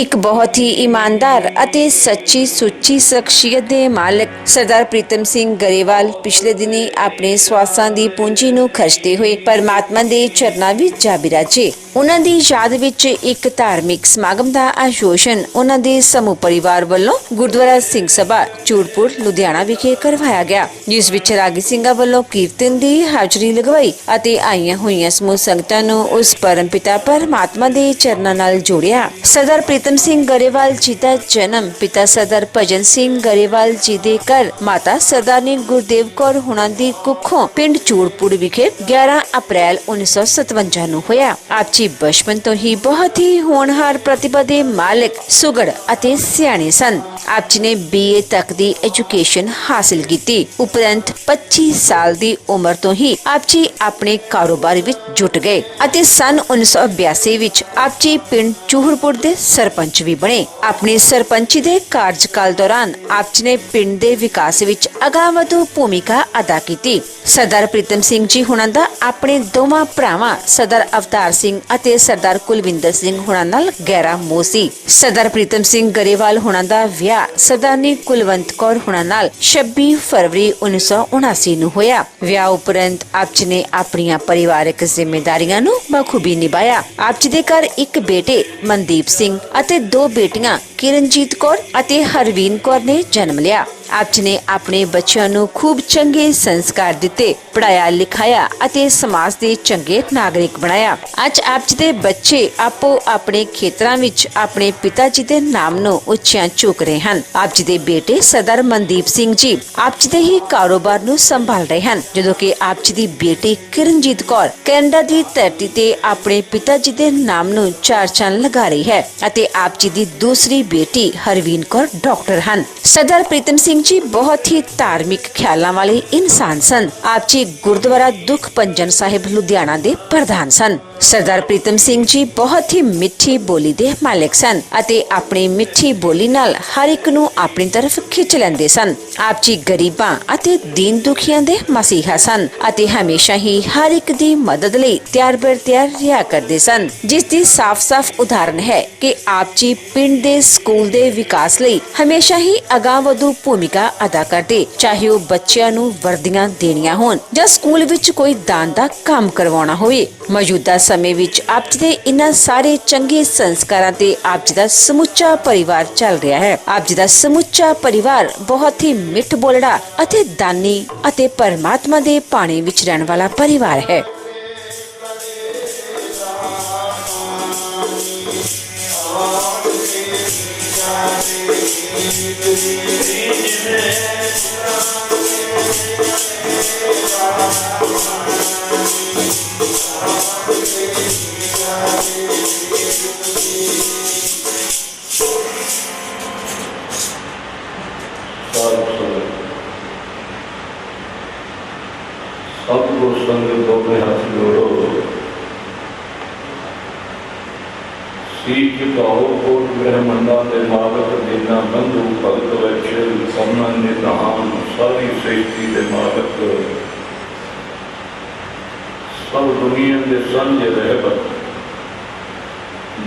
एक बहुत ही ईमानदार ਅਤੇ ਸੱਚੀ ਸੁੱਚੀ ਸ਼ਖਸੀਅਤ ਦੇ ਮਾਲਕ ਸਰਦਾਰ ਪ੍ਰੀਤਮ ਸਿੰਘ ਗਰੇਵਾਲ ਪਿਛਲੇ ਦਿਨੀ ਆਪਣੇ ਸਵਾਸਾਂ ਦੀ ਪੂੰਜੀ ਨੂੰ ਖਰਚਦੇ ਹੋਏ ਪਰਮਾਤਮਾ ਦੇ ਚਰਨਾਂ ਵਿੱਚ ਜਾ ਬਿਰਾਜੇ। ਉਹਨਾਂ ਦੀ ਯਾਦ ਵਿੱਚ ਇੱਕ ਧਾਰਮਿਕ ਸਮਾਗਮ ਦਾ ਆਯੋਜਨ ਉਹਨਾਂ ਦੇ ਸਮੂਹ ਪਰਿਵਾਰ ਵੱਲੋਂ ਗੁਰਦੁਆਰਾ ਸਿੰਘ ਸਭਾ ਚੂੜਪੁਰ ਲੁਧਿਆਣਾ ਵਿਖੇ ਕਰਵਾਇਆ ਗਿਆ, ਜਿਸ ਵਿੱਚ ਰਾਗੀ ਸਿੰਘਾਂ ਵੱਲੋਂ ਕੀਰਤਨ ਦੀ ਹਾਜ਼ਰੀ ਲਗਵਾਈ ਅਤੇ ਆਈਆਂ ਹੋਈਆਂ ਸਮੂਹ ਸੰਗਤਾਂ ਨੂੰ ਉਸ ਪਰਮਪਿਤਾ ਪਰਮਾਤਮਾ ਦੇ ਚਰਨਾਂ ਨਾਲ ਜੋੜਿਆ। ਸਰਦਾਰ ਪ੍ਰੀਤਮ ਸਿੰਘ ਗਰੇਵਾਲ ਜੀ ਦਾ ਜਨਮ ਪਿਤਾ ਸਰਦਾਰ ਭਜਨ ਸਿੰਘ ਗਰੇਵਾਲ ਜੀ ਦੇ ਘਰ ਮਾਤਾ ਸਰਦਾਰਨੀ ਗੁਰਦੇਵ ਕੌਰ ਹੁਣਾਂ ਦੀ ਕੁੱਖੋਂ ਪਿੰਡ ਚੂੜਪੁਰ ਵਿਖੇ 11 ਅਪ੍ਰੈਲ 1957 ਨੂੰ ਹੋਇਆ। ਆਪ ਜੀ ਬਚਪਨ ਤੋਂ ਹੀ ਬਹੁਤ ਹੀ ਹੋਣਹਾਰ ਪ੍ਰਤਿਭਾ ਦੇ ਮਾਲਕ, ਸੁਗੜ ਅਤੇ ਸਿਆਣੇ ਸਨ। ਆਪ ਜੀ ਨੇ BA ਤੱਕ ਦੀ ਐਜੂਕੇਸ਼ਨ ਹਾਸਿਲ ਕੀਤੀ। ਉਪਰੰਤ 25 ਸਾਲ ਦੀ ਉਮਰ ਤੋਂ ਹੀ ਆਪ ਜੀ ਆਪਣੇ ਕਾਰੋਬਾਰ ਵਿੱਚ ਜੁਟ ਗਏ ਅਤੇ ਸਨ 1982 ਵਿੱਚ ਆਪ ਜੀ ਪਿੰਡ ਚੂੜਪੁਰ ਦੇ ਸਰਪੰਚ ਵੀ ਬਣੇ। ਆਪਣੇ ਸਰਪੰਚੀ ਦੇ ਕਾਰਜਕਾਲ ਦੌਰਾਨ ਆਪ ਜੀ ਨੇ ਪਿੰਡ ਦੇ ਵਿਕਾਸ ਵਿੱਚ ਅਗਾਂਹਵਧੂ ਭੂਮਿਕਾ ਅਦਾ ਕੀਤੀ। ਸਰਦਾਰ ਪ੍ਰੀਤਮ ਸਿੰਘ ਜੀ ਹੁਣਾਂ ਦਾ ਆਪਣੇ ਦੋਵਾਂ ਭਰਾਵਾਂ ਸਰਦਾਰ ਅਵਤਾਰ ਸਿੰਘ ਅਤੇ ਸਰਦਾਰ ਕੁਲਵਿੰਦਰ ਸਿੰਘ ਹੁਣਾਂ ਨਾਲ ਗਹਿਰਾ ਮੋਹ ਸੀ। ਸਰਦਾਰ ਪ੍ਰੀਤਮ ਸਿੰਘ ਗਰੇਵਾਲ ਹੁਣਾਂ ਦਾ ਵਿਆਹ ਸਰਦਾਰਨੀ ਕੁਲਵੰਤ ਕੌਰ ਹੁਣਾਂ ਨਾਲ 26 ਫਰਵਰੀ 1979 ਨੂੰ ਹੋਇਆ। ਵਿਆਹ ਉਪਰੰਤ ਆਪ ਜੀ ਨੇ ਆਪਣੀਆਂ ਪਰਿਵਾਰਕ ਜ਼ਿੰਮੇਦਾਰੀਆਂ ਨੂੰ ਬਖੂਬੀ ਨਿਭਾਇਆ। ਆਪ ਜੀ ਦੇ ਘਰ ਇੱਕ ਬੇਟੇ ਮਨਦੀਪ ਸਿੰਘ ਅਤੇ 2 ਬੇਟੀਆਂ ਕਿਰਨਜੀਤ ਕੌਰ ਅਤੇ ਹਰਵੀਨ ਕੌਰ ਨੇ ਜਨਮ ਲਿਆ। ਆਪ ਜੀ ਨੇ ਆਪਣੇ ਬੱਚਿਆਂ ਨੂੰ ਖੂਬ ਚੰਗੇ ਸੰਸਕਾਰ ਦਿੱਤੇ, ਪੜਾਇਆ ਲਿਖਾਇਆ ਅਤੇ ਸਮਾਜ ਦੇ ਚੰਗੇ ਨਾਗਰਿਕ ਬਣਾਇਆ। ਅੱਜ ਆਪ ਜੀ ਦੇ ਬੱਚੇ ਆਪੋ ਆਪਣੇ ਖੇਤਰਾਂ ਵਿੱਚ ਆਪਣੇ ਪਿਤਾ ਜੀ ਦੇ ਨਾਮ ਨੂੰ ਉੱਚਿਆਂ ਚੁੱਕ ਰਹੇ ਹਨ। ਆਪ ਜੀ ਦੇ ਬੇਟੇ ਸਰਦਾਰ ਮਨਦੀਪ ਸਿੰਘ ਜੀ ਆਪ ਜੀ ਦੇ ਹੀ ਕਾਰੋਬਾਰ ਨੂੰ ਸੰਭਾਲ ਰਹੇ ਹਨ, ਜਦੋਂ ਕਿ ਆਪ ਜੀ ਦੀ ਬੇਟੀ ਕਿਰਨਜੀਤ ਕੌਰ ਕੈਨੇਡਾ ਦੀ ਧਰਤੀ ਤੇ ਆਪਣੇ ਪਿਤਾ ਜੀ ਦੇ ਨਾਮ ਨੂੰ ਚਾਰ ਚੰਨ ਲਗਾ ਰਹੀ ਹੈ ਅਤੇ ਆਪ ਜੀ ਦੀ ਦੂਸਰੀ ਬੇਟੀ ਹਰਵੀਨ ਕੌਰ ਡਾਕਟਰ ਹਨ। ਸਰਦਾਰ ਪ੍ਰੀਤਮ ਸਿੰਘ ਜੀ ਬਹੁਤ ਹੀ ਧਾਰਮਿਕ ਖਿਆਲਾਂ ਵਾਲੇ ਇਨਸਾਨ ਸਨ। ਆਪ ਜੀ ਗੁਰਦੁਆਰਾ ਦੁੱਖ ਭੰਜਨ ਸਾਹਿਬ ਲੁਧਿਆਣਾ ਦੇ ਪ੍ਰਧਾਨ ਸਨ। ਸਰਦਾਰ ਪ੍ਰੀਤਮ ਸਿੰਘ ਜੀ ਬਹੁਤ ਹੀ ਮਿੱਠੀ ਬੋਲੀ ਦੇ ਮਾਲਕ ਸਨ ਅਤੇ ਆਪਣੀ ਮਿੱਠੀ ਬੋਲੀ ਨਾਲ ਹਰ ਇੱਕ ਨੂੰ ਆਪਣੀ ਤਰਫ ਖਿੱਚ ਲੈਂਦੇ ਸਨ। ਆਪ ਜੀ ਗਰੀਬਾਂ ਅਤੇ ਦੀਨ ਦੁਖੀਆਂ ਦੇ ਮਸੀਹਾ ਸਨ ਅਤੇ ਹਮੇਸ਼ਾ ਹੀ ਹਰ ਇੱਕ ਦੀ ਮਦਦ ਲਈ ਤਿਆਰ ਬਰ ਤਿਆਰ ਰਿਹਾ ਕਰਦੇ ਸਨ, ਜਿਸ ਦੀ ਸਾਫ਼-ਸਾਫ਼ ਉਦਾਹਰਨ ਹੈ ਕਿ ਆਪ ਜੀ ਪਿੰਡ ਦੇ ਸਕੂਲ ਦੇ ਵਿਕਾਸ ਲਈ ਹਮੇਸ਼ਾ ਹੀ ਅਗਾਂਹਵਧੂ ਭੂਮਿਕਾ ਅਦਾ ਕਰਦੇ, ਚਾਹੇ ਉਹ ਬੱਚਿਆਂ ਨੂੰ ਵਰਦੀਆਂ ਦੇਣੀਆਂ ਹੋਣ ਜਾਂ ਸਕੂਲ ਵਿੱਚ ਕੋਈ ਦਾਨ ਦਾ ਕੰਮ ਕਰਵਾਉਣਾ ਹੋਵੇ। ਮੌਜੂਦਾ ਸਮੇਂ ਵਿੱਚ ਆਪ ਜੀ ਦੇ ਇਹਨਾਂ ਸਾਰੇ ਚੰਗੇ ਸੰਸਕਾਰਾਂ ਤੇ ਆਪ ਜੀ ਦਾ ਸਮੁੱਚਾ ਪਰਿਵਾਰ ਚੱਲ ਰਿਹਾ ਹੈ। ਆਪ ਜੀ ਦਾ ਸਮੁੱਚਾ ਪਰਿਵਾਰ ਬਹੁਤ ਹੀ ਮਿੱਠ ਬੋਲੜਾ ਅਤੇ ਦਾਨੀ ਅਤੇ ਪਰਮਾਤਮਾ ਦੇ ਪਾਣੀ ਵਿੱਚ ਰਹਿਣ ਵਾਲਾ ਪਰਿਵਾਰ ਹੈ। ਸਤਿਗੁਰ ਸੰਗਤ ਦੋਵੇਂ ਹੱਥ ਜੋੜੋ, ਸੀਖ ਝੁਕਾਓ ਕੋਟ ਬ੍ਰਹਮੰਡਾਂ ਦੇ ਮਾਲਕ ਦੇਨਾ ਬੰਧੂ ਭਗਤ ਵੈਚਲ ਸਮਨਾ ਨਿਧਾਨ ਸਾਰੀ ਸ੍ਰਿਸ਼ਟੀ ਦੇ ਮਾਲਕ ਸਭ ਦੁਨੀਆ ਦੇ ਸਾਂਝੇ ਰਹਿਬਰ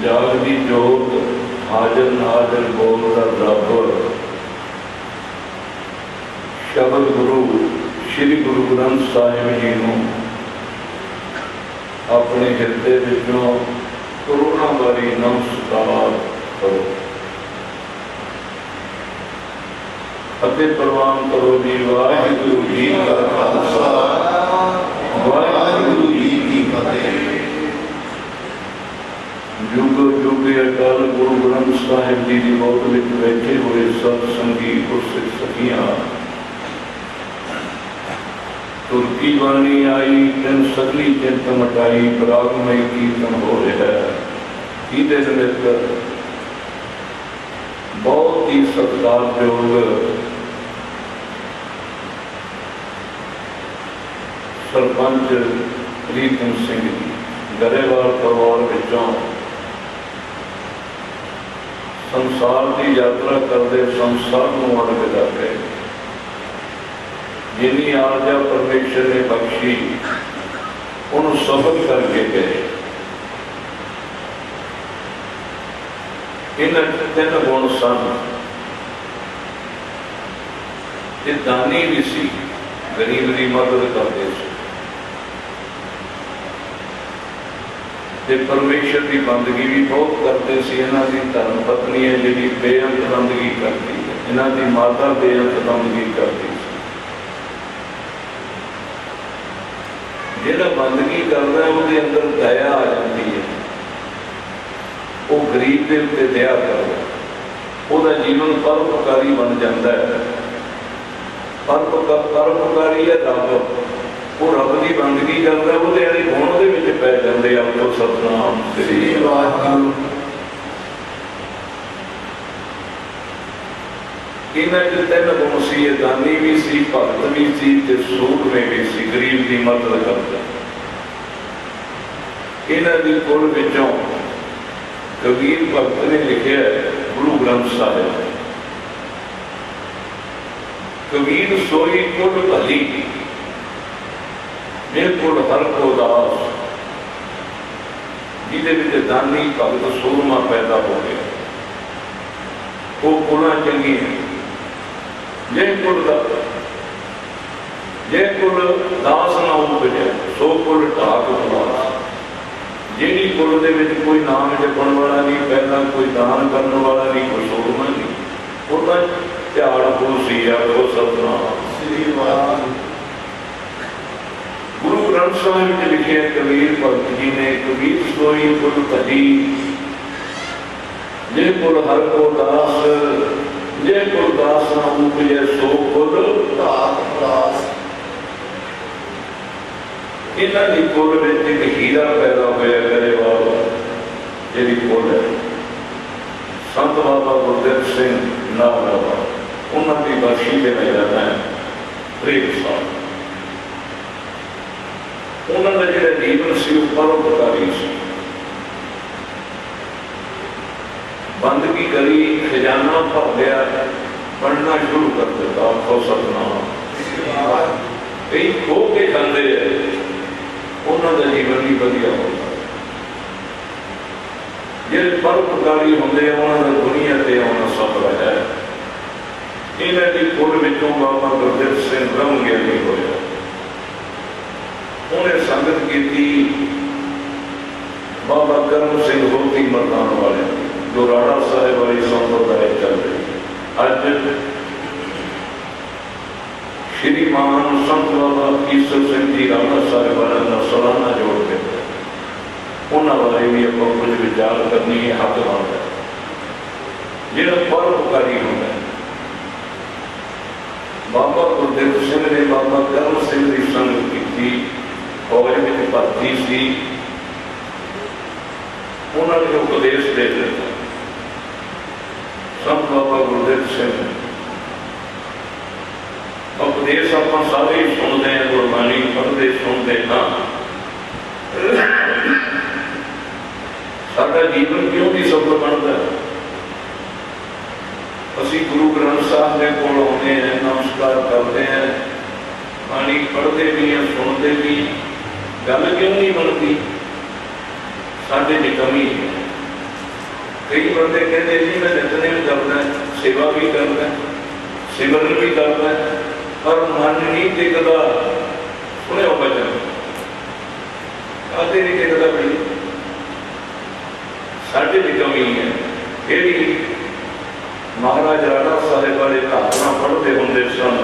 ਜਾਗਦੀ ਜੋਤ ਹਾਜ਼ਰ ਨਾਜ਼ਰ ਬੋਲਦਾ ਰੱਬ ਸ਼ਬਦ ਗੁਰੂ ਸ਼੍ਰੀ ਗੁਰੂ ਗ੍ਰੰਥ ਸਾਹਿਬ ਜੀ ਨੂੰ ਆਪਣੇ ਹਿਰਦੇ ਵਿੱਚੋਂ ਕਰੋਨਾ ਵਾਰੀ ਨਮਸਕਾਰ ਕਰੋ ਅਤੇ ਪ੍ਰਵਾਨ ਕਰੋ ਜੀ। ਵਾਹਿਗੁਰੂ ਜੀ ਕਾ ਖਾਲਸਾ, ਵਾਹਿਗੁਰੂ ਜੀ ਕੀ ਫਤਿਹ। ਜੁਗ ਜੁਗ ਅਕਾਲ ਗੁਰੂ ਗ੍ਰੰਥ ਸਾਹਿਬ ਜੀ ਦੀ ਗੋਦ ਵਿੱਚ ਬੈਠੇ ਹੋਏ ਸਤ ਸੰਗੀ ਗੁਰਸਿੱਖ ਸਖੀਆਂ, ਤੁਰਕੀ ਬਾਣੀ ਆਈ ਤਿੰਨ ਸਗਲੀ ਚਿੰਤ ਮਟਾਈ, ਪ੍ਰਾਗਮਈ ਕੀਰਤਨ ਹੋ ਰਿਹਾ ਹੈ। ਇਹਦੇ ਨਿਮਿਤ ਬਹੁਤ ਹੀ ਸਤਿਕਾਰਯੋਗ ਸਰਪੰਚ ਪ੍ਰੀਤਮ ਸਿੰਘ ਜੀ ਗਰੇਵਾਲ ਪਰਿਵਾਰ ਵਿੱਚੋਂ ਸੰਸਾਰ ਦੀ ਯਾਤਰਾ ਕਰਦੇ ਸੰਸਾਰ ਨੂੰ ਅਲਵਿਦਾ ਕਹੇ। जिन्नी आज्ञा परमेश्वर ने बख्शी उन्होंने सफल करके गए। इन्हां 'च 3 गुण सन। ये दानी भी सी, गरीब की मदद करते सी, ते परमेश्वर की बंदगी भी बहुत करते सी। इन्हां दी धर्म पत्नी है जिहड़ी बेअंत बंदगी करती है, इन्हां दी माता बेअंत बंदगी करती सी। जिहड़ा बंदगी करदा है उसदे अंदर दया आ जाती है, वो गरीब के उत्ते दया करदा, उसदा जीवन परोपकारी बन जाता है। परोपकारी है रब, वो रब की बंदगी करता, वो गुण वो पै जाते। अब तो सतनाम श्री वाहिगुरू। इन्हां 'च 3 गुण सी, दानी भी सी, भगत भी सी, ते सूरमे भी सी, गरीब की मदद करता। इन्हां दी कुल विचों कबीर भगत ने लिखिया गुरु ग्रंथ साहिब, कबीर सोई कुल भली बिल्कुल हर को दास, जिहदे दानी भगत सूरमा पैदा हो गया। वो कुल चंगी है, जे कुल दास ना उपजे सो कुल ढाक उदास। जिहड़ी कुल दे विच कोई नाम जपण वाला नहीं पैदा, कोई दान करने वाला नहीं, कोई सूरमा नहीं, ਉਹਦਾ ਝਾੜ ਖੂਸੀ ਆਖੋ ਸਤਨਾਮ ਸ੍ਰੀ ਵਾਹਿਗੁਰੂ। ਗੁਰੂ ਗ੍ਰੰਥ ਸਾਹਿਬ ਵਿੱਚ ਲਿਖਿਆ ਕਬੀਰ ਭਗਤ ਜੀ ਨੇ, ਕਬੀਰ ਸੋਈ ਕੁਲ ਭਲੀ ਜੇ ਕੁਲ ਹਰ ਕੋ ਦਾਸ, ਜੇ ਕੁਲ ਦਾਸ ਨਾ ਉਪਜੇ ਸੋ ਕੁਲ ਢਾਕ ਉਦਾਸ। ਇਹਨਾਂ ਦੀ ਕੁਲ ਵਿੱਚ ਇੱਕ ਹੀਰਾ ਪੈਦਾ ਹੋਇਆ ਗਰੇਵਾਲ, ਜਿਹੜੀ ਕੁਲ ਹੈ संत बाबा गुरदेव सिंह नागरावा, उन्होंने बरसी में जाना है प्रेम साहब। उन्होंने जो जीवन से परोपकारी से बंदगी करी, खजाना भर लिया, पढ़ना शुरू कर दिता। आखो सतनाम। कई खो के खाते हैं, उन्होंने जीवन भी वधिया होता। ਜਿਹੜੇ ਪਰਉਪਕਾਰੀ ਹੁੰਦੇ ਉਹਨਾਂ ਦਾ ਦੁਨੀਆ ਤੇ ਆਉਣਾ ਸਫਲ ਹੈ। ਇਹਨਾਂ ਦੀ ਕੁਲ ਵਿੱਚੋਂ ਬਾਬਾ ਗੁਰਦੇਵ ਸਿੰਘ ਬ੍ਰਹਮ ਗਿਆਨੀ ਹੋਇਆ। ਉਹਨੇ ਸੰਗਤ ਕੀਤੀ ਬਾਬਾ ਕਰਮ ਸਿੰਘ ਹੋਤੀ ਮਰਦਾਨ ਵਾਲੇ, ਜੋ ਰਾੜਾ ਸਾਹਿਬ ਵਾਲੀ ਸੰਪਰਦਾਇ ਚੱਲ ਰਹੀ ਹੈ। ਅੱਜ ਸ਼੍ਰੀਮਾਨ ਸੰਤ ਬਾਬਾ ਈਸਰ ਸਿੰਘ ਜੀ ਰਾੜਾ ਸਾਹਿਬ ਵਾਲਿਆਂ ਦਾ ਸਾਲਾਨਾ ਜੋੜ ਕੇ उन्होंने बारे भी आप कुछ विचार करनी है। हक बनता है जो परोपकारी होता है। बाबा गुरदेव सिंह ने बाबा करम सिंह की संगत की, फौज में भर्ती सी, उन्होंने उपदेश दे दिता। संत बाबा गुरदेव सिंह उपदेश आप सारे ही सुनते हैं, गुरबाणी पढ़ते सुनते हाँ। साडा जीवन क्यों नहीं सफल बनता? असी गुरु ग्रंथ साहब के कोल आते हैं, नमस्कार करते हैं, बाणी पढ़ते भी हैं, सुनते भी, गल क्यों नहीं बनती? साडे च कमी है। कई बंदे कहते जी मैं नितनेम करता है, सेवा भी करता है, सिमरन भी करता है, पर मन नहीं टिकता। सुने बचन आते नहीं टिकता भाई, साढ़े की कमी है। यही महाराज राणा साहिब वाले धारणा पढ़ते होंगे सन।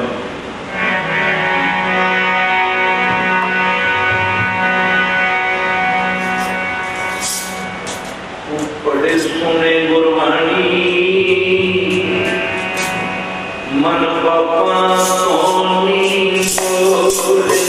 बड़े सुने गुरबाणी मन बापा सोनी बोले,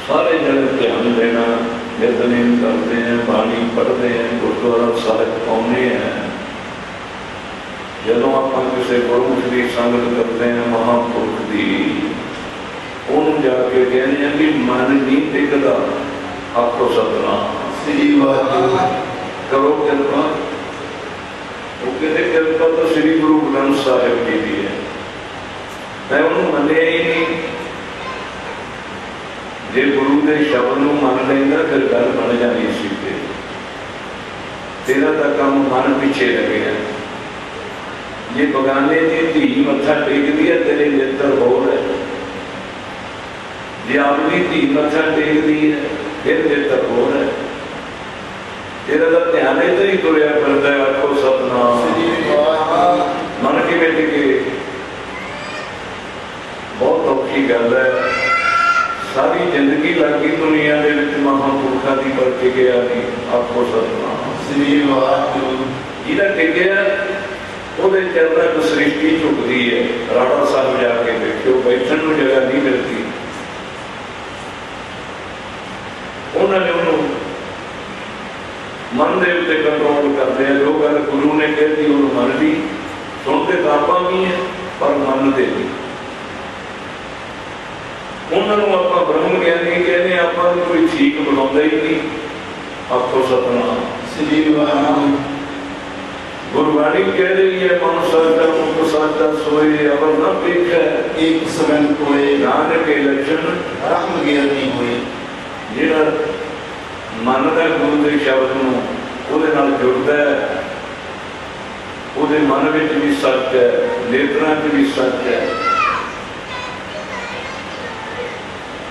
सारे जने ध्यान देना, नितनेम करते हैं, बाणी पढ़ते हैं, गुरुद्वारा साहिब आने हैं। जदों आप किसी गुरमुख की संगत करते हैं महापुरुष की, उन्होंने जाके कहने हैं कि मन नहीं टिकता, आपको सतनाम श्री वाहिगुरू करो कृपा। वो कहते कृपा तो श्री गुरु ग्रंथ साहिब की भी है, मैं उन्होंने मनिया ही नहीं। जे गुरु के शब्द को मन लेंदा फिर गल बन जानी सी। तेरा तो काम मन पीछे लगे है। जे बगाने की धी मत्था टेकती है तेरे नेत्र होर है, जे अपनी धी मत्था टेकती है फिर नेत्र होर है। तेरा तो ध्यान इधर ही तुरया फिरता है, आपको सतनाम मन किवें टिके। बहुत औखी गल है। सारी जिंदगी लगी दुनिया के महापुरुषों की पर टिकया नहीं, आपको सतनाम श्री वाहिगुरू। जिहदा टिकया ਉਹਦੇ ਚਰਨਾਂ ਤੋਂ ਸ੍ਰਿਸ਼ਟੀ ਝੁਕਦੀ है। राणा साहब जाके देखो, बैठन को जगह नहीं मिलती। उन्होंने उन्होंने मन के उत्ते कंट्रोल करते हैं। जो गल गुरु ने कहती उन्होंने मन ली, सुनते तो आप भी है पर मनते नहीं। उन्होंने आप ब्रह्म ज्ञानी कहने, आप कोई ठीक बुलाता ही नहीं, आपको सतनाम श्री वाहिगुरू। गुरबाणी कह रही है मन साचा मुख साचा सोए अवर न पेख है, एक सवन कोए नानक के लक्षण ब्रह्म ज्ञानी होए। जिहड़ा मनदा गुरु के शब्द नूं उहदे नाल जुड़दा है, उहदे मन विच भी सच है, नेत्रां च भी सच है।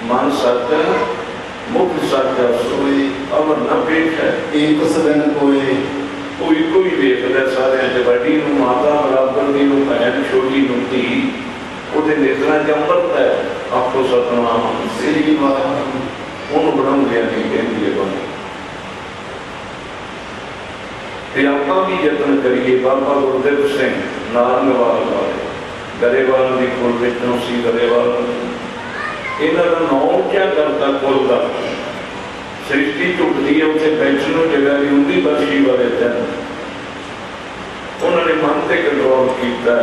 मन सच है, मुख साचा सोए अवर न पेख है, एक सवन कोए। कोई कोई देखता सारे च वड्डी माता बराबर की भैन छोटी धी, वो नेत्रां च अमृत है। आपको सतनाम श्री वाहिगुरू ਉਹਨੂੰ ਬਣਾਉਂਦਿਆਂ ਨਹੀਂ ਕਹਿੰਦੀ ਹੈ ਬਾਣੀ। ਤੇ ਆਪਾਂ ਵੀ ਯਤਨ ਕਰੀਏ। ਬਾਬਾ ਗੁਰਦੇਵ ਸਿੰਘ ਨਾਰੰਗਵਾਲ ਵਾਲੇ ਗਰੇਵਾਲ ਦੀ ਕੁਲ ਵਿੱਚੋਂ ਸੀ। ਗਰੇਵਾਲ ਇਹਨਾਂ ਦਾ ਨਾਂ ਉੱਚਾ ਕਰਤਾ ਕੁਲ ਦਾ। ਸ੍ਰਿਸ਼ਟੀ ਝੁਕਦੀ ਹੈ, ਉੱਥੇ ਬੈਠਣ ਨੂੰ ਜਗ੍ਹਾ ਨਹੀਂ ਹੁੰਦੀ। ਬਖਸ਼ੀ ਵਾਲੇ ਦਿਨ ਉਹਨਾਂ ਨੇ ਮਨ ਤੇ ਕੰਟਰੋਲ ਕੀਤਾ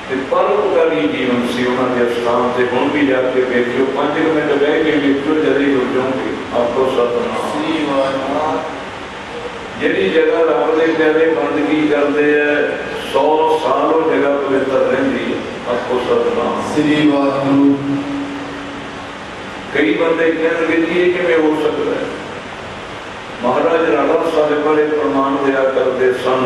ਤੇ ਪਰਉਪਕਾਰੀ ਜੀਵਨ ਸੀ ਉਹਨਾਂ ਦੇ ਅਸਥਾਨ ਤੇ। ਹੁਣ ਵੀ ਜਾ ਕੇ ਵੇਖਿਓ, 5 ਮਿੰਟ ਬਹਿ ਕੇ ਵੇਖਿਓ, ਜਦੇ ਹੋ ਜਾਓਗੇ। ਆਪੋ ਸਤਨਾਮ श्री वाहिगुरू ਜਿਹੜੀ ਜਗ੍ਹਾ ਰੱਬ ਦੇ ਪਿਆਰੇ ਬੰਦਗੀ ਕਰਦੇ ਆ 100 ਸਾਲ ਉਹ ਜਗ੍ਹਾ ਪਵਿੱਤਰ ਰਹਿੰਦੀ ਹੈ। ਆਪੋ ਸਤਨਾਮ श्री वाहिगुरू ਕਈ ਬੰਦੇ ਕਹਿਣਗੇ ਜੀ ਇਹ ਕਿਵੇਂ ਹੋ ਸਕਦਾ ਹੈ। ਮਹਾਰਾਜ ਰਾਣਾ ਸਾਹਿਬ ਵਾਲੇ ਪ੍ਰਮਾਣ ਦਿਆ ਕਰਦੇ ਸਨ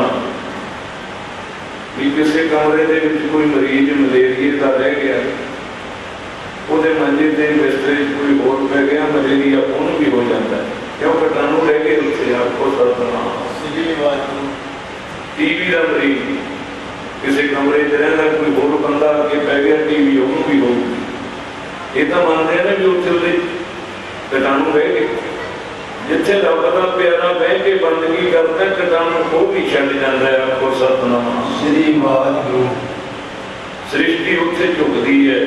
ਕਿ ਕਿਸੇ ਕਮਰੇ ਦੇ ਵਿੱਚ ਕੋਈ ਮਰੀਜ਼ ਮਲੇਰੀਏ ਦਾ ਰਹਿ ਗਿਆ, ਉਹਦੇ ਮੰਜੇ ਤੇ ਬਿਸਤਰੇ 'ਚ ਕੋਈ ਹੋਰ ਪੈ ਗਿਆ, ਮਲੇਰੀਆ ਉਹਨੂੰ ਵੀ ਹੋ ਜਾਂਦਾ ਹੈ, ਕਿਉਂ ਕੀਟਾਣੂ ਰਹਿ ਗਏ ਉੱਥੇ। ਆਪੋ ਸਤਨਾਮ श्री वाहिगुरू ਟੀਵੀ ਦਾ ਮਰੀਜ਼ ਕਿਸੇ ਕਮਰੇ 'ਚ ਰਹਿੰਦਾ, ਕੋਈ ਹੋਰ ਬੰਦਾ ਆ ਕੇ ਪੈ ਗਿਆ, ਟੀਵੀ ਉਹਨੂੰ ਵੀ ਹੋਊਗੀ। ਇਹ ਤਾਂ ਮੰਨਦੇ ਨੇ ਵੀ ਉੱਥੇ ਉਹਦੇ ਕੀਟਾਣੂ ਰਹਿ ਗਏ। ਜਿੱਥੇ ਰੱਬ ਦਾ ਪਿਆਰਾ ਬਹਿ ਕੇ ਬੰਦਗੀ ਕਰਦਾ, ਕੀਟਾਣੂ ਉਹ ਵੀ ਛੱਡ ਜਾਂਦਾ ਹੈ। ਆਪੋ ਸਤਨਾਮ श्री वाहिगुरू ਸ੍ਰਿਸ਼ਟੀ ਉੱਥੇ ਝੁਕਦੀ ਹੈ।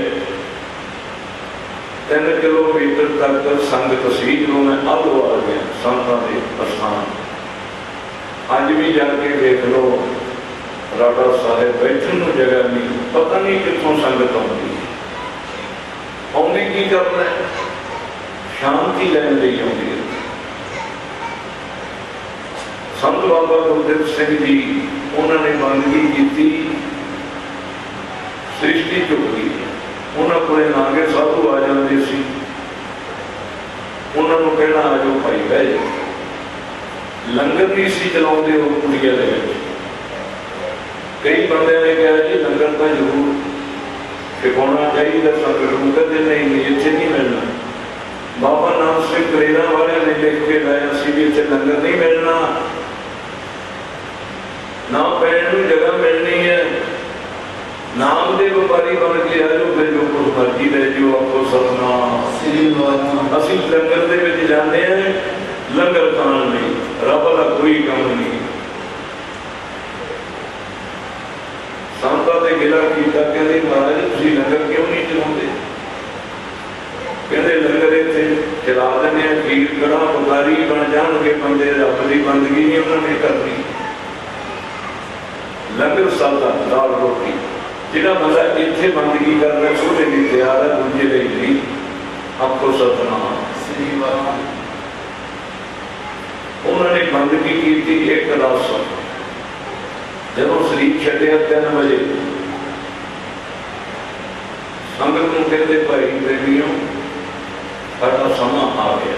3 ਕਿਲੋਮੀਟਰ ਤੱਕ ਸੰਗਤ ਸੀ ਜਦੋਂ ਮੈਂ ਆਲੋ ਆ ਗਿਆ ਸੰਤਾਂ ਦੇ ਅਸਥਾਨ। ਅੱਜ ਵੀ ਜਾ ਕੇ ਵੇਖ ਲਓ, ਰਾੜਾ ਸਾਹਿਬ ਬੈਠਣ ਨੂੰ ਜਗ੍ਹਾ ਨਹੀਂ। ਪਤਾ ਨਹੀਂ ਕਿੱਥੋਂ ਸੰਗਤ ਆਉਂਦੀ ਕੀ ਕਰਨਾ ਹੈ। ਸ਼ਾਂਤੀ ਲੈਣ ਲਈ ਆਉਂਦੀ ਹੈ। ਸੰਤ ਬਾਬਾ ਗੁਰਦੇਵ ਸਿੰਘ ਜੀ ਉਹਨਾਂ ਨੇ ਬੰਦਗੀ ਕੀਤੀ, ਸ੍ਰਿਸ਼ਟੀ ਝੁਕ ਗਈ। ਉਹਨਾਂ ਕੋਲੇ ਨਾਗੇ ਸਾਧੂ ਆ ਜਾਂਦੇ ਸੀ, ਉਹਨਾਂ ਨੂੰ ਕਹਿਣਾ ਆ ਜਾਓ ਭਾਈ ਬਹਿ ਜਾਓ। ਲੰਗਰ ਨਹੀਂ ਸੀ ਚਲਾਉਂਦੇ ਉਹ ਕੁੜੀਆਂ ਦੇ ਵਿੱਚ। ਕਈ ਬੰਦਿਆਂ ਨੇ ਕਿਹਾ ਜੀ ਲੰਗਰ ਤਾਂ ਜ਼ਰੂਰ ਛਕਾਉਣਾ ਚਾਹੀਦਾ, ਸੰਗਤ ਨੂੰ ਕਹਿੰਦੇ ਨਹੀਂ ਇੱਥੇ ਨਹੀਂ ਮਿਲਣਾ। ਬਾਬਾ ਨਾਮ ਸਿੰਘ ਕਰੇਰਾ ਵਾਲਿਆਂ ਨੇ ਲਿਖ ਕੇ ਲਾਇਆ ਸੀ ਵੀ ਇੱਥੇ ਲੰਗਰ ਨਹੀਂ ਮਿਲਣਾ, ਨਾ ਪੈਣ ਨੂੰ ਜਗ੍ਹਾ ਮਿਲਣੀ ਹੈ। ਨਾਮ ਦੇ ਵਪਾਰੀ ਬਣ ਕੇ ਆ ਜਾਓ, ਫਿਰ ਜੋ ਕੁਝ ਮਰਜ਼ੀ ਲੈ ਜਾਓ। ਆਪੋ ਸਤਨਾਮ श्री वाहिगुरू ਅਸੀਂ ਲੰਗਰ ਦੇ ਵਿੱਚ ਜਾਂਦੇ ਹਾਂ ਲੰਗਰ ਖਾਣ ਲਈ, ਰੱਬ ਦਾ ਕੋਈ ਕੰਮ ਨਹੀਂ। ਸੰਤਾਂ ਤੇ ਗਿਲਾ ਕੀਤਾ, ਕਹਿੰਦੇ ਮਹਾਰਾਜ ਤੁਸੀਂ ਲੰਗਰ ਕਿਉਂ ਨਹੀਂ ਚਲਾਉਂਦੇ? ਕਹਿੰਦੇ ਲੰਗਰ ਇੱਥੇ ਚਲਾ ਦਿੰਦੇ ਆ, ਖੀਰ ਕੜਾਹ ਪੁਕਾਰੀ ਬਣ ਜਾਣਗੇ ਬੰਦੇ, ਰੱਬ ਦੀ ਬੰਦਗੀ ਨਹੀਂ ਉਹਨਾਂ ਨੇ ਕਰਨੀ। ਲੰਗਰ ਸਾਦਾ ਦਾਲ ਰੋਟੀ, ਜਿਹੜਾ ਬੰਦਾ ਇੱਥੇ ਬੰਦਗੀ ਕਰਦਾ ਉਹਦੇ ਲਈ ਤਿਆਰ ਹੈ, ਦੂਜੇ ਲਈ ਨਹੀਂ। ਆਪੋ ਸਤਨਾਮ श्री वाहिगुरू ਉਹਨਾਂ ਨੇ ਬੰਦਗੀ ਕੀਤੀ 1 ਰਸ। ਜਦੋਂ ਸਰੀਰ ਛੱਡਿਆ 3 ਵਜੇ, ਸੰਗਤ ਨੂੰ ਕਹਿੰਦੇ ਭਾਈ ਪ੍ਰੇਮੀਓ ਸਾਡਾ ਸਮਾਂ ਆ ਗਿਆ,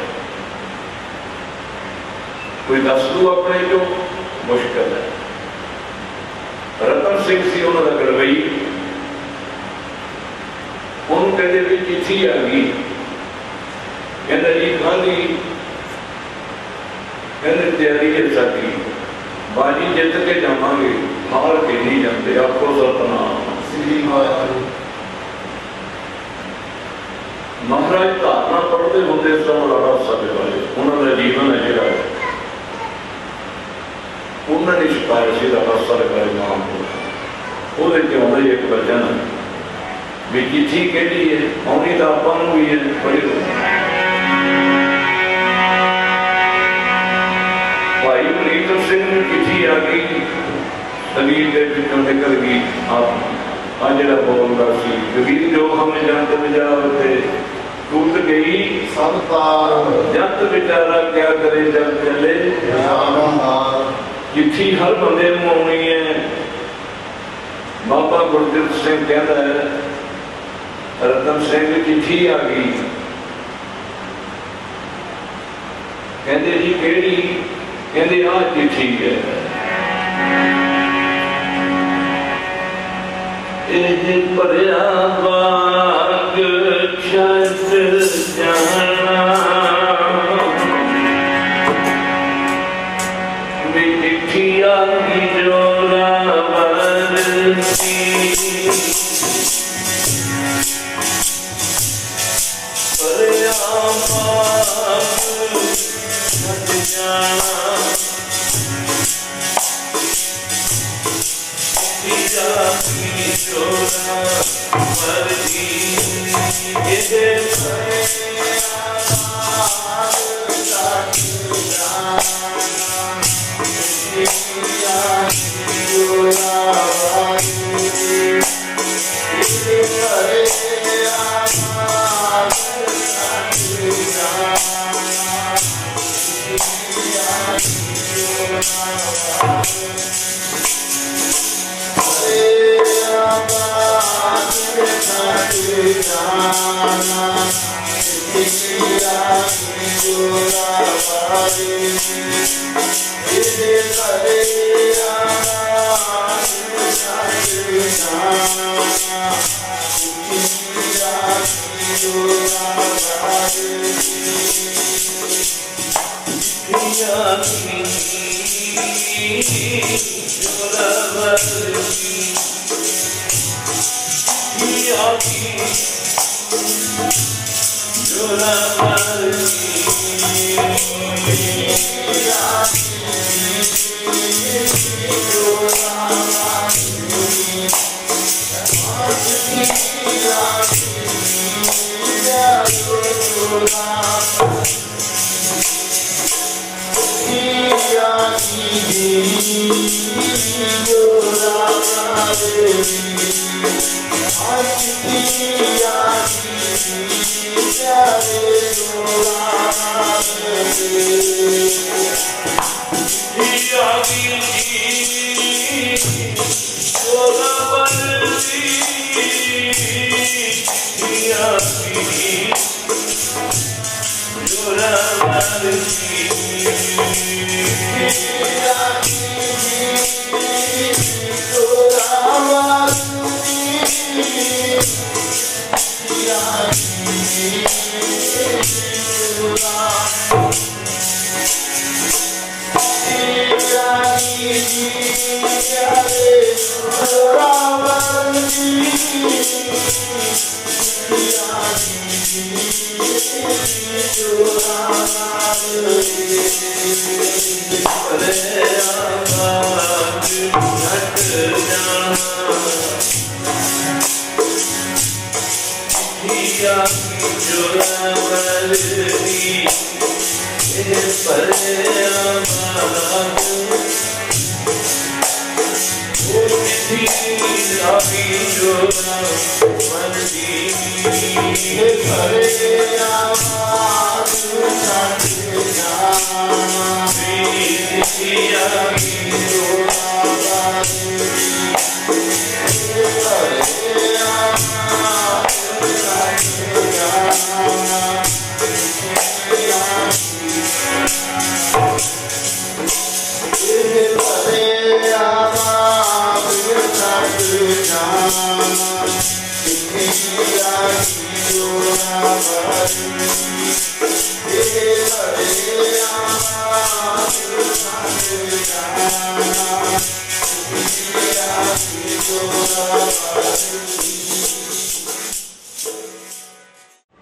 ਕੋਈ ਦੱਸ ਦੂ ਆਪਣੇ ਚੋਂ। ਮੁਸ਼ਕਲ ਹੈ। ਰਤਨ ਸਿੰਘ ਸੀ ਉਹਨਾਂ ਦਾ ਗੜਵਈ, ਉਹਨੂੰ ਕਹਿੰਦੇ ਵੀ ਚਿੱਠੀ ਆ ਗਈ। ਕਹਿੰਦਾ ਜੀ ਖਾਲੀ, ਕਹਿੰਦੇ ਤਿਆਰੀ ਹੈ ਸਾਡੀ, ਬਾਜੀ ਜਿੱਤ ਕੇ ਜਾਵਾਂਗੇ, ਹਾਰ ਕੇ ਨਹੀਂ ਜਾਂਦੇ। ਆਪੋ ਸਤਨਾਮ श्री वाहिगुरू ਮਹਾਰਾਜ ਧਾਰਨਾ ਪੜ੍ਹਦੇ ਹੁੰਦੇ ਸਨ ਰਾੜਾ ਸਾਹਿਬ ਵਾਲੇ। ਉਹਨਾਂ ਦਾ ਜੀਵਨ ਹੈ ਜਿਹੜਾ ਉਹਨਾਂ ਨੇ ਛਪਾਇਆ ਸੀ ਰਾੜਾ ਸਾਹਿਬ ਵਾਲੇ ਨਾਮ। ਉਹਦੇ ਤੇ ਆਉਂਦਾ ਹੀ ਇੱਕ ਵਚਨ ਵੀ ਚਿੱਠੀ ਕਿਹੜੀ ਹੈ, ਆਉਣੀ ਤਾਂ ਆਪਾਂ ਨੂੰ ਵੀ ਹੈ। ਬੜੀ ਭਾਈ ਪ੍ਰੀਤਮ ਸਿੰਘ ਨੂੰ ਚਿੱਠੀ ਆ ਗਈ, ਸਰੀਰ ਦੇ ਵਿੱਚੋਂ ਨਿਕਲ ਗਈ। ਆਪ ਆ ਜਿਹੜਾ ਬੋਲਦਾ ਸੀ ਕਬੀਰ ਜੋ ਹਮ ਜੰਤ ਵਿਚਾਰਤੇ ਟੁੱਟ ਗਈ संतार ਜੰਤ ਵਿਚਾਰਾ ਕਿਆ ਕਰੇ ਜਦ ਚੱਲੇ। ਚਿੱਠੀ ਹਰ ਬੰਦੇ ਨੂੰ ਆਉਣੀ ਹੈ। ਬਾਬਾ ਗੁਰਦੇਵ ਸਿੰਘ ਕਹਿੰਦਾ ਹੈ ਰਤਨ ਸਿੰਘ ਚਿੱਠੀ ਆ ਗਈ। ਕਹਿੰਦੇ ਜੀ ਕਿਹੜੀ? ਕਹਿੰਦੇ ਆਹ ਚਿੱਠੀ ਹੈ। ਇਹ ਭਰਿਆ ਬਾਗ ਛੱਡ ਜਾਣਾ, ਵੀ ਚਿੱਠੀ ਆ ਗਈ ਜੋਰਾ ਵਰਦੀ।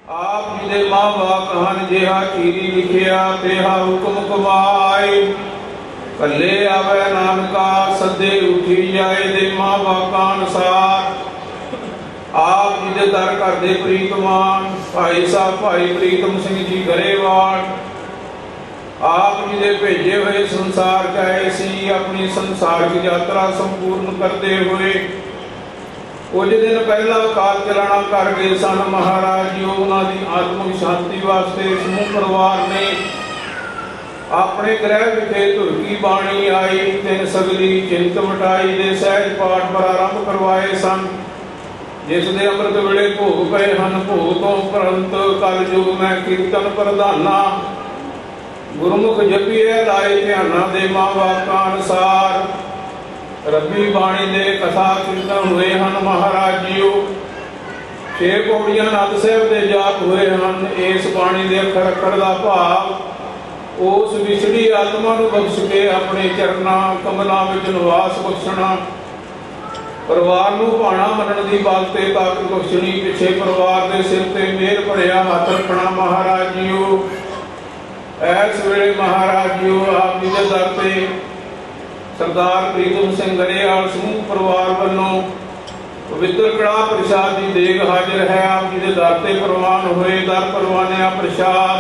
आप जी दे मां बाप ਹਨ ਜਿਹਾ ਚੀਰੀ ਲਿਖਿਆ ਤੇਹਾ ਹੁਕਮ ਕਮਾਏ ਕੱਲੇ ਆਵੇ ਨਾਨਕਾ ਸੱਦੇ ਉਠੀ ਜਾਏ ਦੇ ਮਾਂ ਬਾਪਾਂ ਅਨੁਸਾਰ ਆਪ ਜੀ ਦੇ ਦਰ ਘਰ ਦੇ ਪ੍ਰੀਤਮਾਨ ਭਾਈ ਸਾਹਿਬ ਭਾਈ ਪ੍ਰੀਤਮ ਸਿੰਘ ਜੀ ਗਰੇਵਾਲ ਆਪ ਜੀ ਦੇ ਭੇਜੇ ਹੋਏ ਸੰਸਾਰ ਚਾਹੇ ਸੀ ਆਪਣੀ ਸੰਸਾਰਿਕ ਯਾਤਰਾ ਸੰਪੂਰਨ ਕਰਦੇ ਹੋਏ ਕੁਝ ਦਿਨ ਪਹਿਲਾਂ ਕਾਲ ਚਲਾਣਾ ਕਰ ਗਏ ਸਨ ਮਹਾਰਾਜ ਜੀ ਉਹਨਾਂ ਦੀ ਆਤਮਿਕ ਸ਼ਾਂਤੀ ਵਾਸਤੇ ਸਮੂਹ ਪਰਿਵਾਰ ਨੇ ਆਪਣੇ ਗ੍ਰਹਿ ਵਿਖੇ ਧੁਰਕੀ ਬਾਣੀ ਆਈ ਤਿੰਨ ਸਗਲੀ ਚਿੰਤ ਮਟਾਈ ਦੇ ਸਹਿਜ ਪਾਠ ਪ੍ਰਾਰੰਭ ਕਰਵਾਏ ਸਨ ਜਿਸ ਦੇ ਅੰਮ੍ਰਿਤ ਵੇਲੇ ਭੋਗ ਪਏ ਹਨ ਭੋਗ ਤੋਂ ਉਪਰੰਤ ਕਲਯੁਗ ਮੈਂ ਕੀਰਤਨ ਪ੍ਰਧਾਨਾ ਗੁਰਮੁਖ ਜਪੀਏ ਲਾਏ ਧਿਆਨਾਂ ਦੇ ਮਾਂ ਬਾਪਾਂ ਅਨੁਸਾਰ ਰੱਬੀ ਬਾਣੀ ਦੇ ਕਥਾ ਕੀਰਤਨ ਹੋਏ ਹਨ ਮਹਾਰਾਜ ਜੀਓ 6 ਪੌੜੀਆਂ ਆਨੰਦ ਸਾਹਿਬ ਦੇ ਜਾਪ ਹੋਏ ਹਨ ਇਸ ਬਾਣੀ ਦੇ ਅੱਖਰ ਅੱਖਰ ਦਾ ਭਾਵ ਉਸ ਵਿਛੜੀ ਆਤਮਾ ਨੂੰ ਬਖਸ਼ ਕੇ ਆਪਣੇ ਚਰਨਾਂ ਕਮਲਾਂ ਵਿੱਚ ਨਿਵਾਸ ਬਖਸ਼ਣਾ ਪਰਿਵਾਰ ਨੂੰ ਭਾਣਾ ਮੰਨਣ ਦੀ ਬਲ ਤੇ ਤਾਕਤ ਬਖਸ਼ਣੀ ਪਿੱਛੇ ਪਰਿਵਾਰ ਦੇ ਸਿਰ ਤੇ ਮਿਹਰ ਭਰਿਆ ਹੱਥ ਰੱਖਣਾ ਮਹਾਰਾਜ ਜੀਓ ਇਸ ਵੇਲੇ ਮਹਾਰਾਜ ਜੀਓ ਆਪ ਜੀ ਦੇ ਦਰ ਤੇ ਸਰਦਾਰ ਪ੍ਰੀਤਮ ਸਿੰਘ ਗਰੇਵਾਲ ਸਮੂਹ ਪਰਿਵਾਰ ਵੱਲੋਂ पवित्र कड़ा प्रसाद की देग हाजिर है। आप जी के दर ते प्रवान होए, दर परवानिया प्रसाद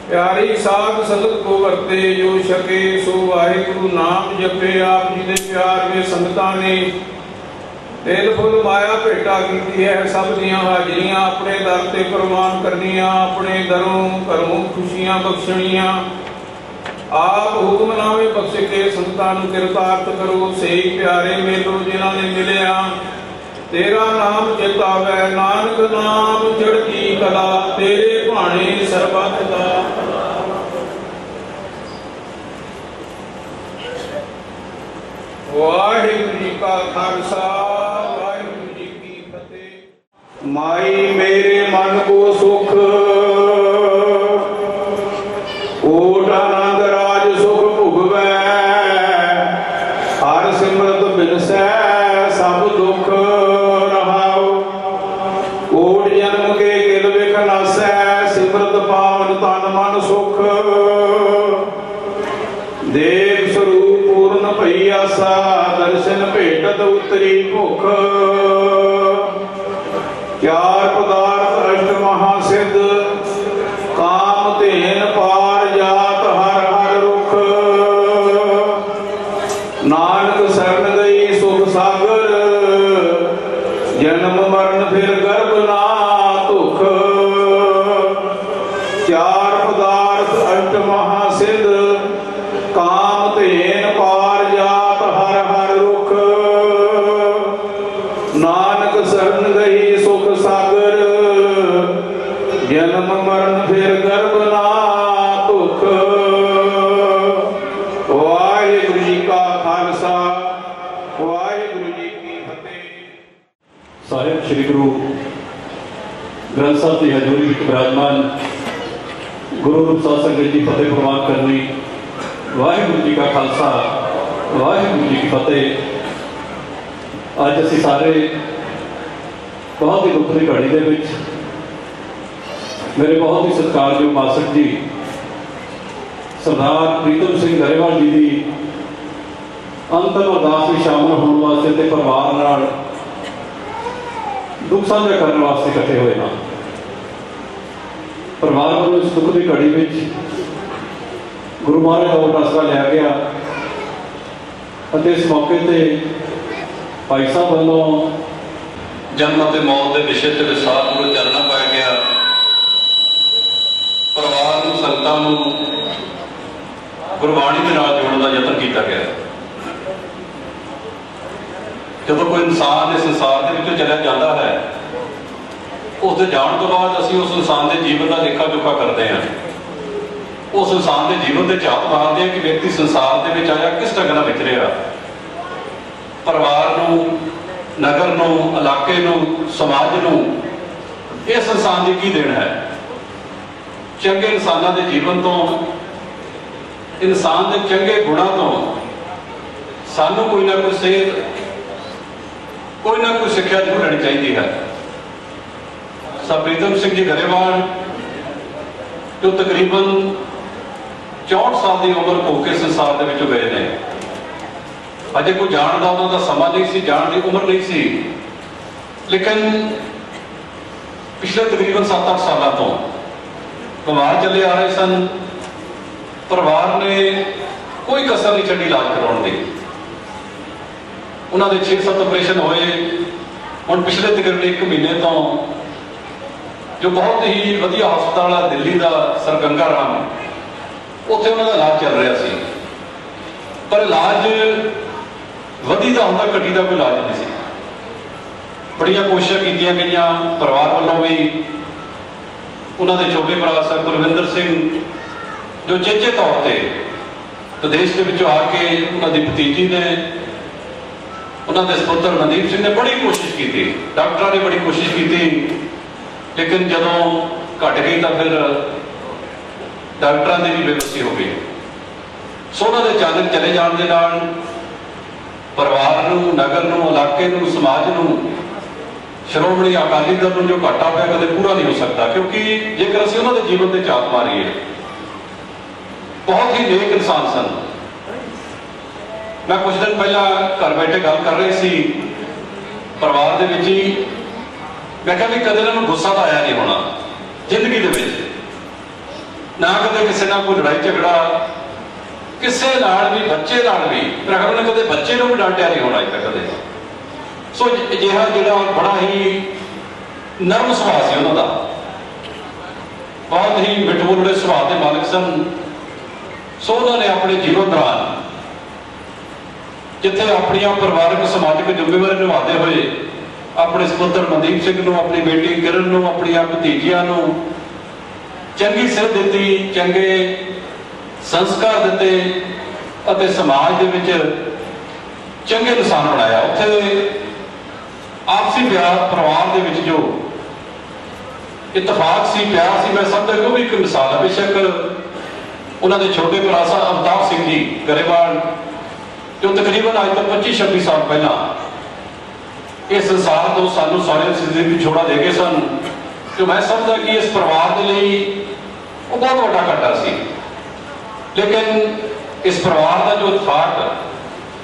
प्यारी साध संगत को वरते, जो छके सो वाहिगुरु नाम जपे। आप जी के प्यार में संगतां ने दिल फुल माया भेटा की है। सब दियां हाजरियां अपने दर ते प्रवान करनियां, अपने दरों घरों खुशियां बख्शनियां। आप हुक्म नामे बख्श के संतां नूं किरतार्थ करो। सही प्यारे मेलो जिन्हां ने मिलिया, तेरा नाम चितावै। नानक नाम चढ़ती कला, तेरे भाणे सरबत दा। वाहिगुरू जी का खालसा, वाहिगुरू जी की फतेह। माई मेरे मन को सुख, ओट आनंद राज सुख भुगवै। हर सिमरत बिनसै सब दुख रहाओ। ओट जन्म के किल विख नासै, सिमरत पावन तन मन सुख। देव स्वरूप पूर्ण भई आसा, दर्शन भेटत उतरी भुख। चार पदार्थ अष्ट महासिद्ध, काम धेन पार जात हर हर रुख। नानक शरण गई सुख सागर, जन्म मरण फिर गर्भ ना दुख। चार पदार्थ अष्ट महासिद्ध, काम धेन पार जात हर हर रुख। नानक शरण गई सुख सागर, जन्म मरण फिर गर्भ ना दुख। वाहिगुरू जी का खालसा, वाहिगुरू जी की फतेह। साहिब श्री गुरु ग्रंथ साहब की हजूरी में विराजमान गुरु रूप साध संगत जी फतेह प्रवान करनी। वाहिगुरू जी का खालसा, वाहिगुरू जी की फतेह। अज असीं सारे बहुत ही दुख की घड़ी दे विच मेरे बहुत ही सत्कारयोग मासड़ जी सरदार प्रीतम सिंह गरेवाल जी की अंतिम अरदास में शामिल होने वास्ते ते परिवार नाल दुख साझा करने वास्ते इकट्ठे हुए हैं। परिवार वालों इस दुख की घड़ी में गुरु महाराज का आसरा लिया गया और इस मौके पर भाई साहब वालों जन्म और मौत के विषय से विस्तार पूर्वक चानना पाया गया। परिवार को संगतां नूं गुरबाणी के नाल जोड़न का यतन किया गया। जब कोई इंसान इस संसार के विचों चलिया जाता है, उसके जाने तो बाद असीं उस इंसान के जीवन का लेखा जोखा करते हैं। उस इंसान के जीवन के झात मारते हैं कि व्यक्ति संसार के विच आया किस ढंग नाल विचरिया। परिवार नूं, नगर नूं, इलाके नूं, समाज नूं इस इंसान की की देन है। चंगे इंसानों के जीवन तो, इंसान के चंगे गुणों तो सानू कोई ना कोई सेध, कोई ना कोई सिक्ख्या जरूर लेनी चाहिए है। सर प्रीतम सिंह जी गरेवाल जो तकरीबन 64 साल की उम्र हो के संसार के विचों गए ने। अजे कोई जानता उन्होंने समा नहीं सी, जान की उम्र नहीं सी, लेकिन पिछले तकरीबन 7-8 सालों तो बीमार चले आ रहे सन। परिवार ने कोई कसर नहीं छड़ी इलाज करवाने की। उन्होंने 6-7 ऑपरेशन होए। हुण पिछले तकरीबन 1 महीने तो जो बहुत ही वधिया हस्पताल है दिल्ली का सर गंगा राम, उत्थे उन्होंने इलाज चल रहा सी। पर इलाज वधी का होंदा, घटी का कोई इलाज नहीं सी। बड़िया कोशिशें कीतियां गईयां परिवार वालों भी। उन्होंने छोटे भरा सर कुलविंदर सिंह जो चेचे तौर पर प्रदेश के विचों आके उन्होंने भतीजी ने, उन्होंने सपुत्र मनदीप सिंह ने बड़ी कोशिश की थी, डॉक्टर ने बड़ी कोशिश की थी, लेकिन जदों घट गई तो फिर डॉक्टरों की भी बेबसी हो गई। सो उन्होंने अचानक चले जाने के नाल परिवार नूं, नगर नूं, इलाके नूं, समाज नूं, श्रोमणी अकाली दल नूं जो घाटा होया कदे पूरा नहीं हो सकता। क्योंकि जेकर असीं उन्होंने जीवन के झात मारीए, बहुत ही नेक इंसान सन। मैं कुछ दिन पहला घर बैठे गल कर रही सी ਪਰਿਵਾਰ ਦੇ ਵਿੱਚ ਹੀ ਮੈਂ ਕਿਹਾ ਵੀ ਕਦੇ ਇਹਨਾਂ ਨੂੰ ਗੁੱਸਾ ਤਾਂ ਆਇਆ ਨਹੀਂ ਹੋਣਾ ਜ਼ਿੰਦਗੀ ਦੇ ਵਿੱਚ, ਨਾ ਕਦੇ ਕਿਸੇ ਨਾਲ ਕੋਈ ਲੜਾਈ ਝਗੜਾ, ਕਿਸੇ ਨਾਲ ਵੀ, ਬੱਚੇ ਨਾਲ ਵੀ ਮੇਰਾ ਖਿਆਲ ਉਹਨੇ ਕਦੇ ਬੱਚੇ ਨੂੰ ਵੀ ਡਾਂਟਿਆ ਨਹੀਂ ਹੋਣਾ ਇੱਥੇ ਕਦੇ। ਸੋ ਅਜਿਹਾ ਜਿਹੜਾ ਬੜਾ ਹੀ ਨਰਮ ਸੁਭਾਅ ਸੀ ਉਹਨਾਂ ਦਾ, ਬਹੁਤ ਹੀ ਮਿੱਠ ਬੋਲੜੇ ਸੁਭਾਅ ਦੇ ਮਾਲਕ ਸਨ। ਸੋ ਉਹਨਾਂ ਨੇ ਆਪਣੇ ਜੀਵਨ ਦੌਰਾਨ ਜਿੱਥੇ ਆਪਣੀਆਂ ਪਰਿਵਾਰਕ ਸਮਾਜਿਕ ਜ਼ਿੰਮੇਵਾਰੀ ਨਿਭਾਉਂਦੇ ਹੋਏ ਆਪਣੇ ਸਪੁੱਤਰ ਮਨਦੀਪ ਸਿੰਘ ਨੂੰ, ਆਪਣੀ ਬੇਟੀ ਕਿਰਨ ਨੂੰ, ਆਪਣੀਆਂ ਭਤੀਜੀਆਂ ਨੂੰ ਚੰਗੀ ਸਿਹਤ ਦਿੱਤੀ, ਚੰਗੇ ਸੰਸਕਾਰ ਦਿੱਤੇ ਅਤੇ ਸਮਾਜ ਦੇ ਵਿੱਚ ਚੰਗੇ ਇਨਸਾਨ ਬਣਾਇਆ। ਉੱਥੇ ਆਪਸੀ ਪਿਆਰ ਪਰਿਵਾਰ ਦੇ ਵਿੱਚ ਜੋ ਇਤਫਾਕ ਸੀ, ਪਿਆਰ ਸੀ, ਮੈਂ ਸਮਝਦਾ ਕਿ ਉਹ ਵੀ ਇੱਕ ਮਿਸਾਲ ਹੈ। ਬੇਸ਼ੱਕ ਉਹਨਾਂ ਦੇ ਛੋਟੇ ਭਰਾ ਸਾਹਿਬ ਅਵਤਾਰ ਸਿੰਘ ਜੀ ਗਰੇਵਾਲ, ਜੋ ਤਕਰੀਬਨ ਅੱਜ ਤੋਂ 25-26 ਸਾਲ ਪਹਿਲਾਂ ਇਸ ਸੰਸਾਰ ਤੋਂ ਸਾਨੂੰ ਸਾਰੇ ਜ਼ਿੰਦਗੀ ਵਿਛੋੜਾ ਦੇ ਗਏ ਸਨ, ਜੋ ਮੈਂ ਸਮਝਦਾ ਕਿ ਇਸ ਪਰਿਵਾਰ ਦੇ ਲਈ ਉਹ ਬਹੁਤ ਵੱਡਾ ਘਾਟਾ ਸੀ। ਲੇਕਿਨ ਇਸ ਪਰਿਵਾਰ ਦਾ ਜੋ ਇਤਫਾਕ,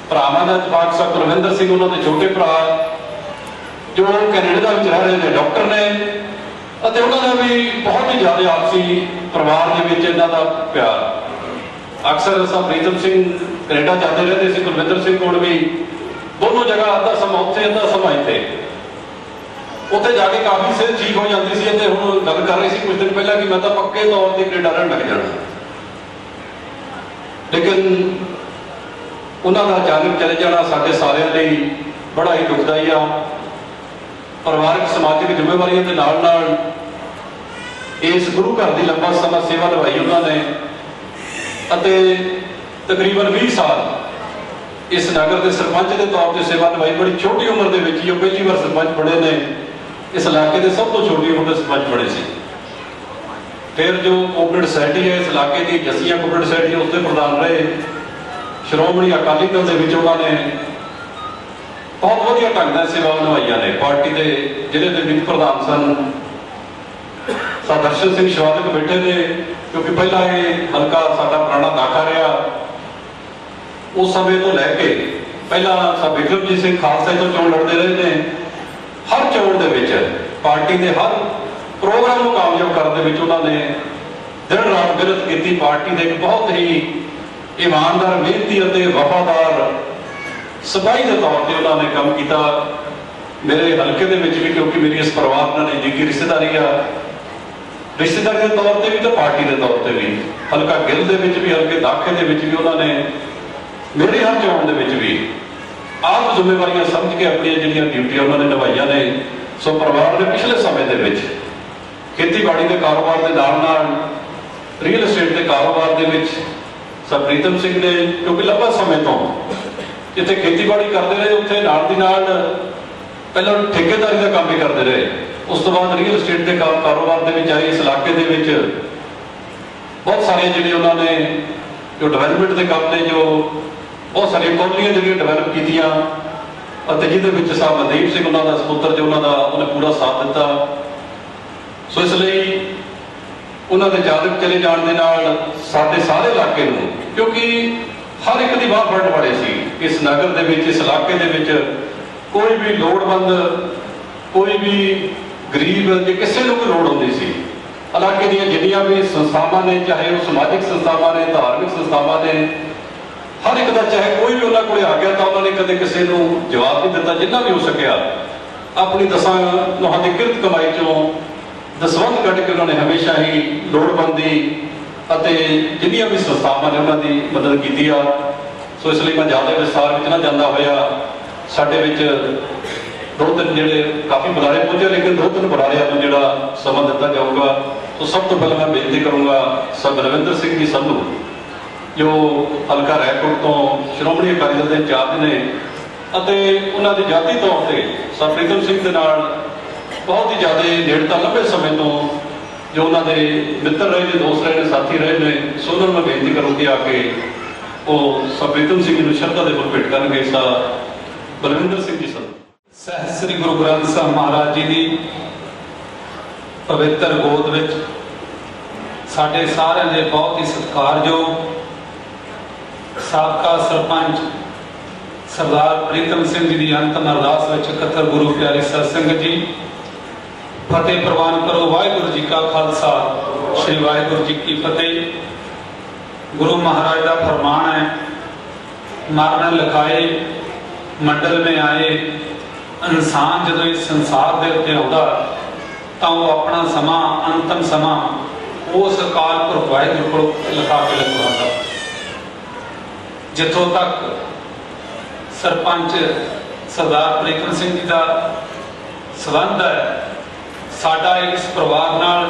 ਭਰਾਵਾਂ ਦਾ ਇਤਫਾਕ, ਸਰ ਗੁਰਵਿੰਦਰ ਸਿੰਘ ਉਹਨਾਂ ਦੇ ਛੋਟੇ ਭਰਾ ਜੋ ਕੈਨੇਡਾ ਵਿੱਚ ਰਹਿ ਰਹੇ ਨੇ, ਡਾਕਟਰ ਨੇ, ਅਤੇ ਉਹਨਾਂ ਦਾ ਵੀ ਬਹੁਤ ਹੀ ਜ਼ਿਆਦਾ ਆਪਸੀ ਪਰਿਵਾਰ ਦੇ ਵਿੱਚ ਇਹਨਾਂ ਦਾ ਪਿਆਰ। ਅਕਸਰ ਸਰ ਪ੍ਰੀਤਮ ਸਿੰਘ ਕੈਨੇਡਾ ਜਾਂਦੇ ਰਹਿੰਦੇ ਸੀ, ਗੁਰਵਿੰਦਰ ਸਿੰਘ ਕੋਲ ਵੀ, ਦੋਨੋਂ ਜਗ੍ਹਾ ਅੱਧਾ ਸਮਾਂ ਉੱਥੇ ਅੱਧਾ ਸਮਾਂ ਇੱਥੇ। ਉੱਥੇ ਜਾ ਕੇ ਕਾਫੀ ਸਿਹਤ ਠੀਕ ਹੋ ਜਾਂਦੀ ਸੀ ਅਤੇ ਹੁਣ ਗੱਲ ਕਰ ਰਹੀ ਸੀ ਕੁਝ ਦਿਨ ਪਹਿਲਾਂ ਕਿ ਮੈਂ ਤਾਂ ਪੱਕੇ ਤੌਰ ਤੇ ਕੈਨੇਡਾ ਰਹਿਣ ਲੱਗ ਜਾਣਾ। ਲੇਕਿਨ ਉਹਨਾਂ ਦਾ ਅਚਾਨਕ ਚਲੇ ਜਾਣਾ ਸਾਡੇ ਸਾਰਿਆਂ ਲਈ ਬੜਾ ਹੀ ਦੁਖਦਾਈ ਆ। ਪਰਿਵਾਰਕ ਸਮਾਜਿਕ ਜ਼ਿੰਮੇਵਾਰੀਆਂ ਦੇ ਨਾਲ ਨਾਲ ਇਸ ਗੁਰੂ ਘਰ ਦੀ ਲੰਬਾ ਸਮਾਂ ਸੇਵਾ ਨਿਭਾਈ ਉਹਨਾਂ ਨੇ ਅਤੇ ਤਕਰੀਬਨ 20 ਸਾਲ ਇਸ ਨਗਰ ਦੇ ਸਰਪੰਚ ਦੇ ਤੌਰ ਤੇ ਸੇਵਾ ਨਿਭਾਈ। ਬੜੀ ਛੋਟੀ ਉਮਰ ਦੇ ਵਿੱਚ ਹੀ ਉਹ ਪਹਿਲੀ ਵਾਰ ਸਰਪੰਚ ਬਣੇ ਨੇ। ਇਸ ਇਲਾਕੇ ਦੇ ਸਭ ਤੋਂ ਛੋਟੀ ਉਮਰ ਦੇ ਸਰਪੰਚ ਬਣੇ ਸੀ। ਫਿਰ ਜੋ ਕੋਆਪਰੇਟਿਵ ਸੁਸਾਇਟੀ ਹੈ ਇਸ ਇਲਾਕੇ ਦੀ, ਜੱਸੀਆਂ ਕੋਆਪਰੇਟਿਵ ਸੁਸਾਇਟੀ, ਉਸ ਦੇ ਪ੍ਰਧਾਨ ਰਹੇ। ਸ਼੍ਰੋਮਣੀ ਅਕਾਲੀ ਦਲ ਦੇ ਵਿੱਚ ਉਹਨਾਂ ਨੇ ਬਹੁਤ ਵਧੀਆ ਢੰਗ ਨਾਲ ਸੇਵਾਵਾਂ ਨਿਭਾਈਆਂ ਨੇ। ਪਾਰਟੀ ਦੇ ਜ਼ਿਲ੍ਹੇ ਦੇ ਵਿੱਤ ਪ੍ਰਧਾਨ ਸਨ। ਦਰਸ਼ਨ ਸਿੰਘ ਸ਼ਵਾਦਕ ਬੈਠੇ ਨੇ, ਕਿਉਂਕਿ ਪਹਿਲਾਂ ਇਹ ਹਲਕਾ ਸਾਡਾ ਪੁਰਾਣਾ ਦਾਖਾ ਰਿਹਾ। ਉਸ ਸਮੇਂ ਤੋਂ ਲੈ ਕੇ ਪਹਿਲਾਂ ਸਰ ਬਿਕਰਮਜੀਤ ਸਿੰਘ ਖਾਲਸਾ ਤੋਂ ਚੋਣ ਲੜਦੇ ਰਹੇ ਨੇ। ਹਰ ਚੋਣ ਦੇ ਵਿੱਚ ਪਾਰਟੀ ਦੇ ਹਰ ਪ੍ਰੋਗਰਾਮ ਨੂੰ ਕਾਮਯਾਬ ਕਰਨ ਦੇ ਵਿੱਚ ਉਹਨਾਂ ਨੇ ਦਿਨ ਰਾਤ ਮਿਹਨਤ ਕੀਤੀ। ਪਾਰਟੀ ਦੇ ਇੱਕ ਬਹੁਤ ਹੀ ਇਮਾਨਦਾਰ, ਮਿਹਨਤੀ ਅਤੇ ਵਫਾਦਾਰ ਸਿਪਾਹੀ ਦੇ ਤੌਰ ਤੇ ਉਹਨਾਂ ਨੇ ਕੰਮ ਕੀਤਾ। ਮੇਰੇ ਹਲਕੇ ਦੇ ਵਿੱਚ ਵੀ, ਕਿਉਂਕਿ ਮੇਰੀ ਇਸ ਪਰਿਵਾਰ ਨਾਲ ਨਜ਼ਦੀਕੀ ਰਿਸ਼ਤੇਦਾਰੀ ਆ, ਰਿਸ਼ਤੇਦਾਰੀ ਦੇ ਤੌਰ ਤੇ ਵੀ ਤੇ ਪਾਰਟੀ ਦੇ ਤੌਰ ਤੇ ਵੀ, ਹਲਕਾ ਗਿੱਲ ਦੇ ਵਿੱਚ ਵੀ, ਹਲਕੇ ਦਾਖੇ ਦੇ ਵਿੱਚ ਵੀ ਉਹਨਾਂ ਨੇ ਮੇਰੀ ਹਰ ਚੋਣ ਦੇ ਵਿੱਚ ਵੀ ਆਪ ਜ਼ਿੰਮੇਵਾਰੀਆਂ ਸਮਝ ਕੇ ਆਪਣੀਆਂ ਜਿਹੜੀਆਂ ਡਿਊਟੀਆਂ ਉਹਨਾਂ ਨੇ ਨਿਭਾਈਆਂ ਨੇ। ਸੋ ਪਰਿਵਾਰ ਨੇ ਪਿਛਲੇ ਸਮੇਂ ਦੇ ਵਿੱਚ ਖੇਤੀਬਾੜੀ ਦੇ ਕਾਰੋਬਾਰ ਦੇ ਨਾਲ ਨਾਲ ਰੀਅਲ ਏਸਟੇਟ ਦੇ ਕਾਰੋਬਾਰ ਦੇ ਵਿੱਚ ਸਰ ਪ੍ਰੀਤਮ ਸਿੰਘ ਨੇ, ਕਿਉਂਕਿ ਲੰਬਾ ਸਮੇਂ ਤੋਂ ਜਿੱਥੇ ਖੇਤੀਬਾੜੀ ਕਰਦੇ ਰਹੇ ਉੱਥੇ ਨਾਲ ਦੀ ਨਾਲ ਪਹਿਲਾਂ ਠੇਕੇਦਾਰੀ ਦਾ ਕੰਮ ਵੀ ਕਰਦੇ ਰਹੇ। ਉਸ ਤੋਂ ਬਾਅਦ ਰੀਅਲ ਏਸਟੇਟ ਦੇ ਕਾਰੋਬਾਰ ਦੇ ਵਿੱਚ ਆਏ। ਇਸ ਇਲਾਕੇ ਦੇ ਵਿੱਚ ਬਹੁਤ ਸਾਰੇ ਜਿਹੜੇ ਉਹਨਾਂ ਨੇ ਜੋ ਡਿਵੈਲਪਮੈਂਟ ਦੇ ਕੰਮ ਨੇ, ਜੋ ਬਹੁਤ ਸਾਰੀਆਂ ਕੌਲੀਆਂ ਜਿਹੜੀਆਂ ਡਿਵੈਲਪ ਕੀਤੀਆਂ ਅਤੇ ਜਿਹਦੇ ਵਿੱਚ ਸਾਹਿਬ ਮਨਦੀਪ ਸਿੰਘ ਉਹਨਾਂ ਦਾ ਸਪੁੱਤਰ, ਜੋ ਉਹਨੇ ਪੂਰਾ ਸਾਥ ਦਿੱਤਾ। ਸੋ ਇਸ ਲਈ ਉਹਨਾਂ ਦੇ ਅਚਾਨਕ ਚਲੇ ਜਾਣ ਦੇ ਨਾਲ ਸਾਡੇ ਸਾਰੇ ਇਲਾਕੇ ਨੂੰ, ਕਿਉਂਕਿ ਹਰ ਇੱਕ ਦੀ ਬਾਹ ਫੜਨ ਵਾਲੇ ਸੀ ਇਸ ਨਗਰ ਦੇ ਵਿੱਚ, ਇਸ ਇਲਾਕੇ ਦੇ ਵਿੱਚ ਕੋਈ ਵੀ ਲੋੜਵੰਦ, ਕੋਈ ਵੀ ਗਰੀਬ, ਜੇ ਕਿਸੇ ਨੂੰ ਕੋਈ ਲੋੜ ਹੁੰਦੀ ਸੀ, ਇਲਾਕੇ ਦੀਆਂ ਜਿੰਨੀਆਂ ਵੀ ਸੰਸਥਾਵਾਂ ਨੇ, ਚਾਹੇ ਉਹ ਸਮਾਜਿਕ ਸੰਸਥਾਵਾਂ ਨੇ, ਧਾਰਮਿਕ ਸੰਸਥਾਵਾਂ ਨੇ, ਹਰ ਇੱਕ ਦਾ ਚਾਹੇ ਕੋਈ ਵੀ ਉਹਨਾਂ ਕੋਲੇ ਆ ਗਿਆ ਤਾਂ ਉਹਨਾਂ ਨੇ ਕਦੇ ਕਿਸੇ ਨੂੰ ਜਵਾਬ ਨਹੀਂ ਦਿੱਤਾ। ਜਿੰਨਾ ਵੀ ਹੋ ਸਕਿਆ ਆਪਣੀ ਦਸਾਂ ਦੀ ਕਿਰਤ ਕਮਾਈ ਚੋਂ ਦਸਵੰਧ ਕੱਢ ਕੇ ਉਹਨਾਂ ਨੇ ਹਮੇਸ਼ਾ ਹੀ ਲੋੜਵੰਦੀ ਅਤੇ ਜਿੰਨੀਆਂ ਵੀ ਸੰਸਥਾਵਾਂ ਨੇ ਉਹਨਾਂ ਦੀ ਮਦਦ ਕੀਤੀ ਆ। ਸੋ ਇਸ ਲਈ ਮੈਂ ਜ਼ਿਆਦਾ ਵਿਸਥਾਰ ਵਿੱਚ ਨਾ ਜਾਂਦਾ ਹੋਇਆ, ਸਾਡੇ ਵਿੱਚ 2-3 ਜਿਹੜੇ ਕਾਫੀ ਬੁਲਾਰੇ ਪਹੁੰਚੇ, ਲੇਕਿਨ 2-3 ਬੁਲਾਰਿਆਂ ਨੂੰ ਜਿਹੜਾ ਸਮਾਂ ਦਿੱਤਾ ਜਾਊਗਾ। ਸੋ ਸਭ ਤੋਂ ਪਹਿਲਾਂ ਮੈਂ ਬੇਨਤੀ ਕਰੂੰਗਾ ਸਰ ਬਲਵਿੰਦਰ ਸਿੰਘ ਜੀ ਸੰਧੂ, ਜੋ ਹਲਕਾ ਰਾਏਕੋਟ ਤੋਂ ਸ਼੍ਰੋਮਣੀ ਅਕਾਲੀ ਦਲ ਦੇ ਇੰਚਾਰਜ ਨੇ ਅਤੇ ਉਹਨਾਂ ਦੀ ਜਾਤੀ ਤੌਰ ਤੇ ਸਰ ਪ੍ਰੀਤਮ ਸਿੰਘ ਦੇ ਨਾਲ ਬਹੁਤ ਹੀ ਜ਼ਿਆਦਾ ਨੇੜਤਾ ਲੰਬੇ ਸਮੇਂ ਤੋਂ ਜੋ ਉਹਨਾਂ ਦੇ ਮਿੱਤਰ ਰਹੇ ਨੇ, ਦੋਸਤ ਰਹੇ ਨੇ, ਸਾਥੀ ਰਹੇ ਨੇ। ਸੋ ਉਹਨਾਂ ਨੂੰ ਮੈਂ ਬੇਨਤੀ ਕਰੂੰਗੀ ਆ ਕੇ ਉਹ ਸਰ ਪ੍ਰੀਤਮ ਸਿੰਘ ਨੂੰ ਸ਼ਰਧਾ ਦੇ ਫੁੱਲ ਭੇਟ ਕਰਨਗੇ। ਸਰ ਬਲਵਿੰਦਰ ਸਿੰਘ ਜੀ ਸੰਧੂ। ਸਹਿ ਸ੍ਰੀ ਗੁਰੂ ਗ੍ਰੰਥ ਸਾਹਿਬ ਮਹਾਰਾਜ ਜੀ ਦੀ ਪਵਿੱਤਰ ਗੋਦ ਵਿੱਚ ਸਾਡੇ ਸਾਰਿਆਂ ਦੇ ਬਹੁਤ ਹੀ ਸਤਿਕਾਰਯੋਗ ਸਾਬਕਾ ਸਰਪੰਚ सरदार प्रीतम सिंह जी की अंतिम अरदास विच इकत्तर गुरु प्यारे सत संगत जी फतेह प्रवान करो। वाहिगुरू जी का खालसा श्री वाहिगुरू जी की फतेह। गुरु महाराज का फरमान है, मरण लिखाए मंडल में आए। इंसान जो इस संसार के उत्ते आउंदा तां वो अपना समा अंतिम समा उस अकाल पुरख वाहिगुरू को लिखा के लिखवांदा। जिथों तक सरपंच सरदार प्रीतम सिंह जी का संबंध है, साडा इस परिवार नाल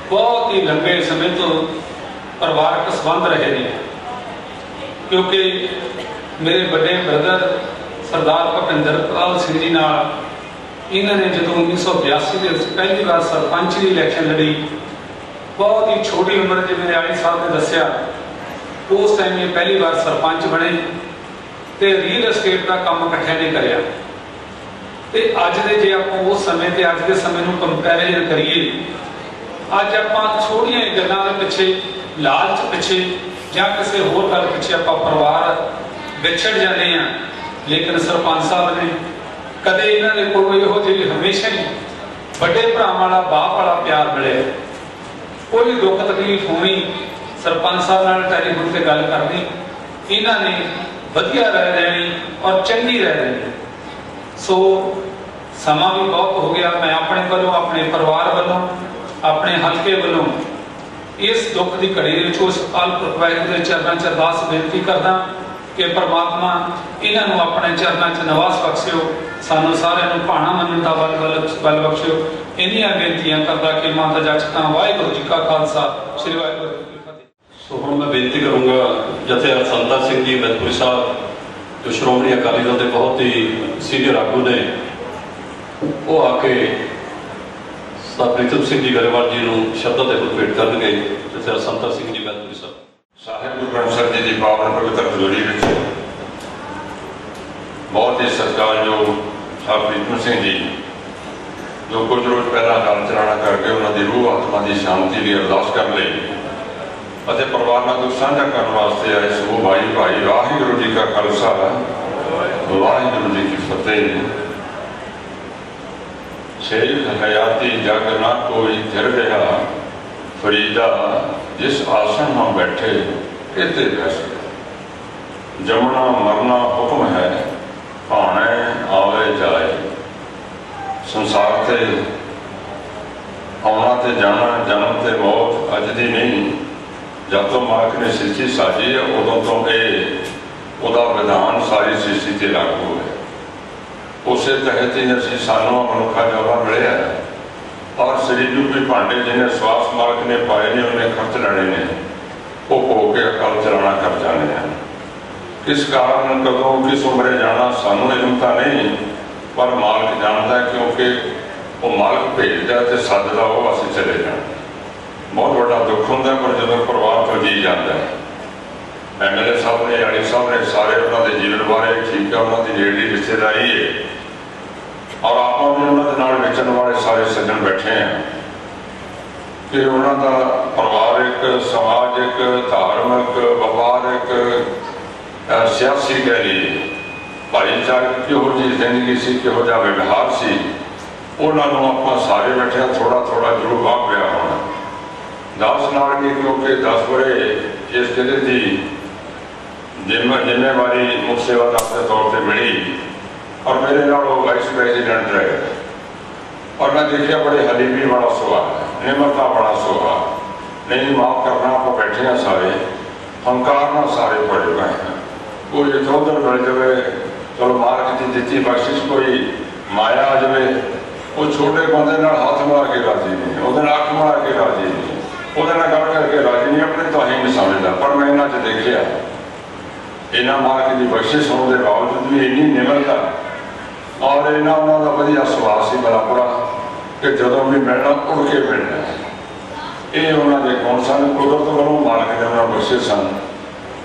बहुत ही लंबे समय तो परिवारक संबंध रहे हैं, क्योंकि मेरे बड़े ब्रदर सरदार भुपिंदर पाल सिंह जी नाल इन्होंने जो 1982 के पहली बार सरपंच की इलैक्शन लड़ी, बहुत ही छोटी उम्र जो मेरे आई साहब ने दसिया उस टाइम ये पहली बार सरपंच बने तो रीयल एस्टेट का काम इकट्ठे नहीं कराया। तो अज के जे आप उस समय के अज के समय में कंपैरिजन करिए, अज आप छोटिया गलों के पिछे लालच पिछे या किसी होर गल पिछे आप परिवार विछड़ जाते हैं, लेकिन सरपंच साहब ने कदे इन्होंने कोई यहो जी हमेशा ही बड़े भरा वाला बाप वाला प्यार मिले। कोई दुख तकलीफ होनी सरपंच साहब नाल टैलीफोन से गल करनी, इन्होंने वधिया रह रहनी और चंगी रह रहनी। सो समा भी बहुत हो गया, मैं अपने वालों अपने परिवार वालों अपने हल्के वालों इस दुख की घड़ी उस अकाल पुरख वाहिगुरू के चरणों च अरदास बेनती करदा कि परमात्मा इन्हों अपने चरणों च निवास बख्शियो, सानू सारिਆਂ ਨੂੰ ਭਾਣਾ ਮੰਨਣ ਦਾ बल बख्शियो। इन्नियां बेनतियां करदा कि माता जाचका वाहिगुरू जी का खालसा श्री वाहिगुरू जी की फतेह। सो हुण मैं बेनती करूँगा जथेदार संता सिंह जी मैदपुरी साहब जो श्रोमणी अकाली दल के बहुत ही सीनियर आगू ने, वो आके सरदार प्रीतम सिंह जी गरेवाल जी को शब्दां ते भेंट करनगे। जथेदार संता सिंह जी मैदपुरी साहब। साहिब गुरु ग्रंथ ਸਾਹਿਬ जी की पावन पवित्र हजूरी में बहुत ही सत्कारयोग साहब प्रीतम सिंह जी जो कुछ रोज पहला काम चलाना करके उन्होंने रूह आत्मा की शांति लिए अरदास कर ली और परिवार में दुख साझा करने वास्ते आए। सो भाई भाई वाहिगुरू जी का खालसा वाहिगुरू जी की फतेह। शेख हयाती जग ना कोई थिर रहा फरीदा जिस आसन हम बैठे इते बैसे। जमना मरना हुक्म है भाने आवे जाए। संसार से आना तो जाना जन्म से मौत अज दी नहीं, जब तो मालक ने सृष्टि साजी है उदों तो यह विधान सारी सृष्टि से लागू है। उस तहत ही असी सानू मनुखा जौरा मिले है और शरीर रूपी भांडे जिन्हें स्वास मालक ने पाए ने उन्हें खर्च लेने ने वो हो के अकल चलाना कर जाने हैं। किस कारण कदों किस उम्रे जाना सानू इलमता नहीं, पर मालक जानता है, क्योंकि वो मालक भेजता है तो सददा वो असीं चले जाना। बहुत बड़ा दुख होंगे पर जो परिवार तो जी जाता है। MLA साहब ने आड़ी साहब ने सारे उन्होंने जीवन बारे ठीक है, उन्होंने नेड़ली रिश्तेदारी है और आप भी उन्होंने बेचने वाले सारे सज्जन बैठे हैं कि उन्होंने परिवारिक समाज एक धार्मिक व्यापारिक सियासी कह लीजिए भाईचारक किहो जी जिंदगी सी किहो जा व्यवहार सी, उन्होंने आप सारे बैठे थोड़ा थोड़ा जरूर वाह पिया होना। दस नाल भी क्योंकि 10 बड़े इस जिले की जिम्मेवारी मुख्य सेवादार के तौर पर मिली और मेरे नाल वाइस प्रेजिडेंट रहे और मैं देखिया बड़े हलीमी वाला सुभाव है, निमरता वाला सुभाव, नहीं माफ करना आप बैठे हैं सारे, हंकार ना सारे पड़े हुए हैं। कोई इधर उधर मिल जाए चलो मार्ग की दी बख्शिश कोई माया आ जाए, वो छोटे बंदे हाथ मिला के राजी नहीं, वो अख मिला के राजी नहीं, वो गल करके राजी नहीं, अपने तो ही नहीं समझता। पर मैं इन्होंने देखिया इन्होंने मार्ग की बख्शिश होने के बावजूद भी इन्नी निमरता और इन्हों का वधिया सुभाव से बराबरा कि जो भी मिलना उड़ के मिलना। ये उन्होंने गुण सन कुदरत वालों मालक ने उन्होंने बख्शे सन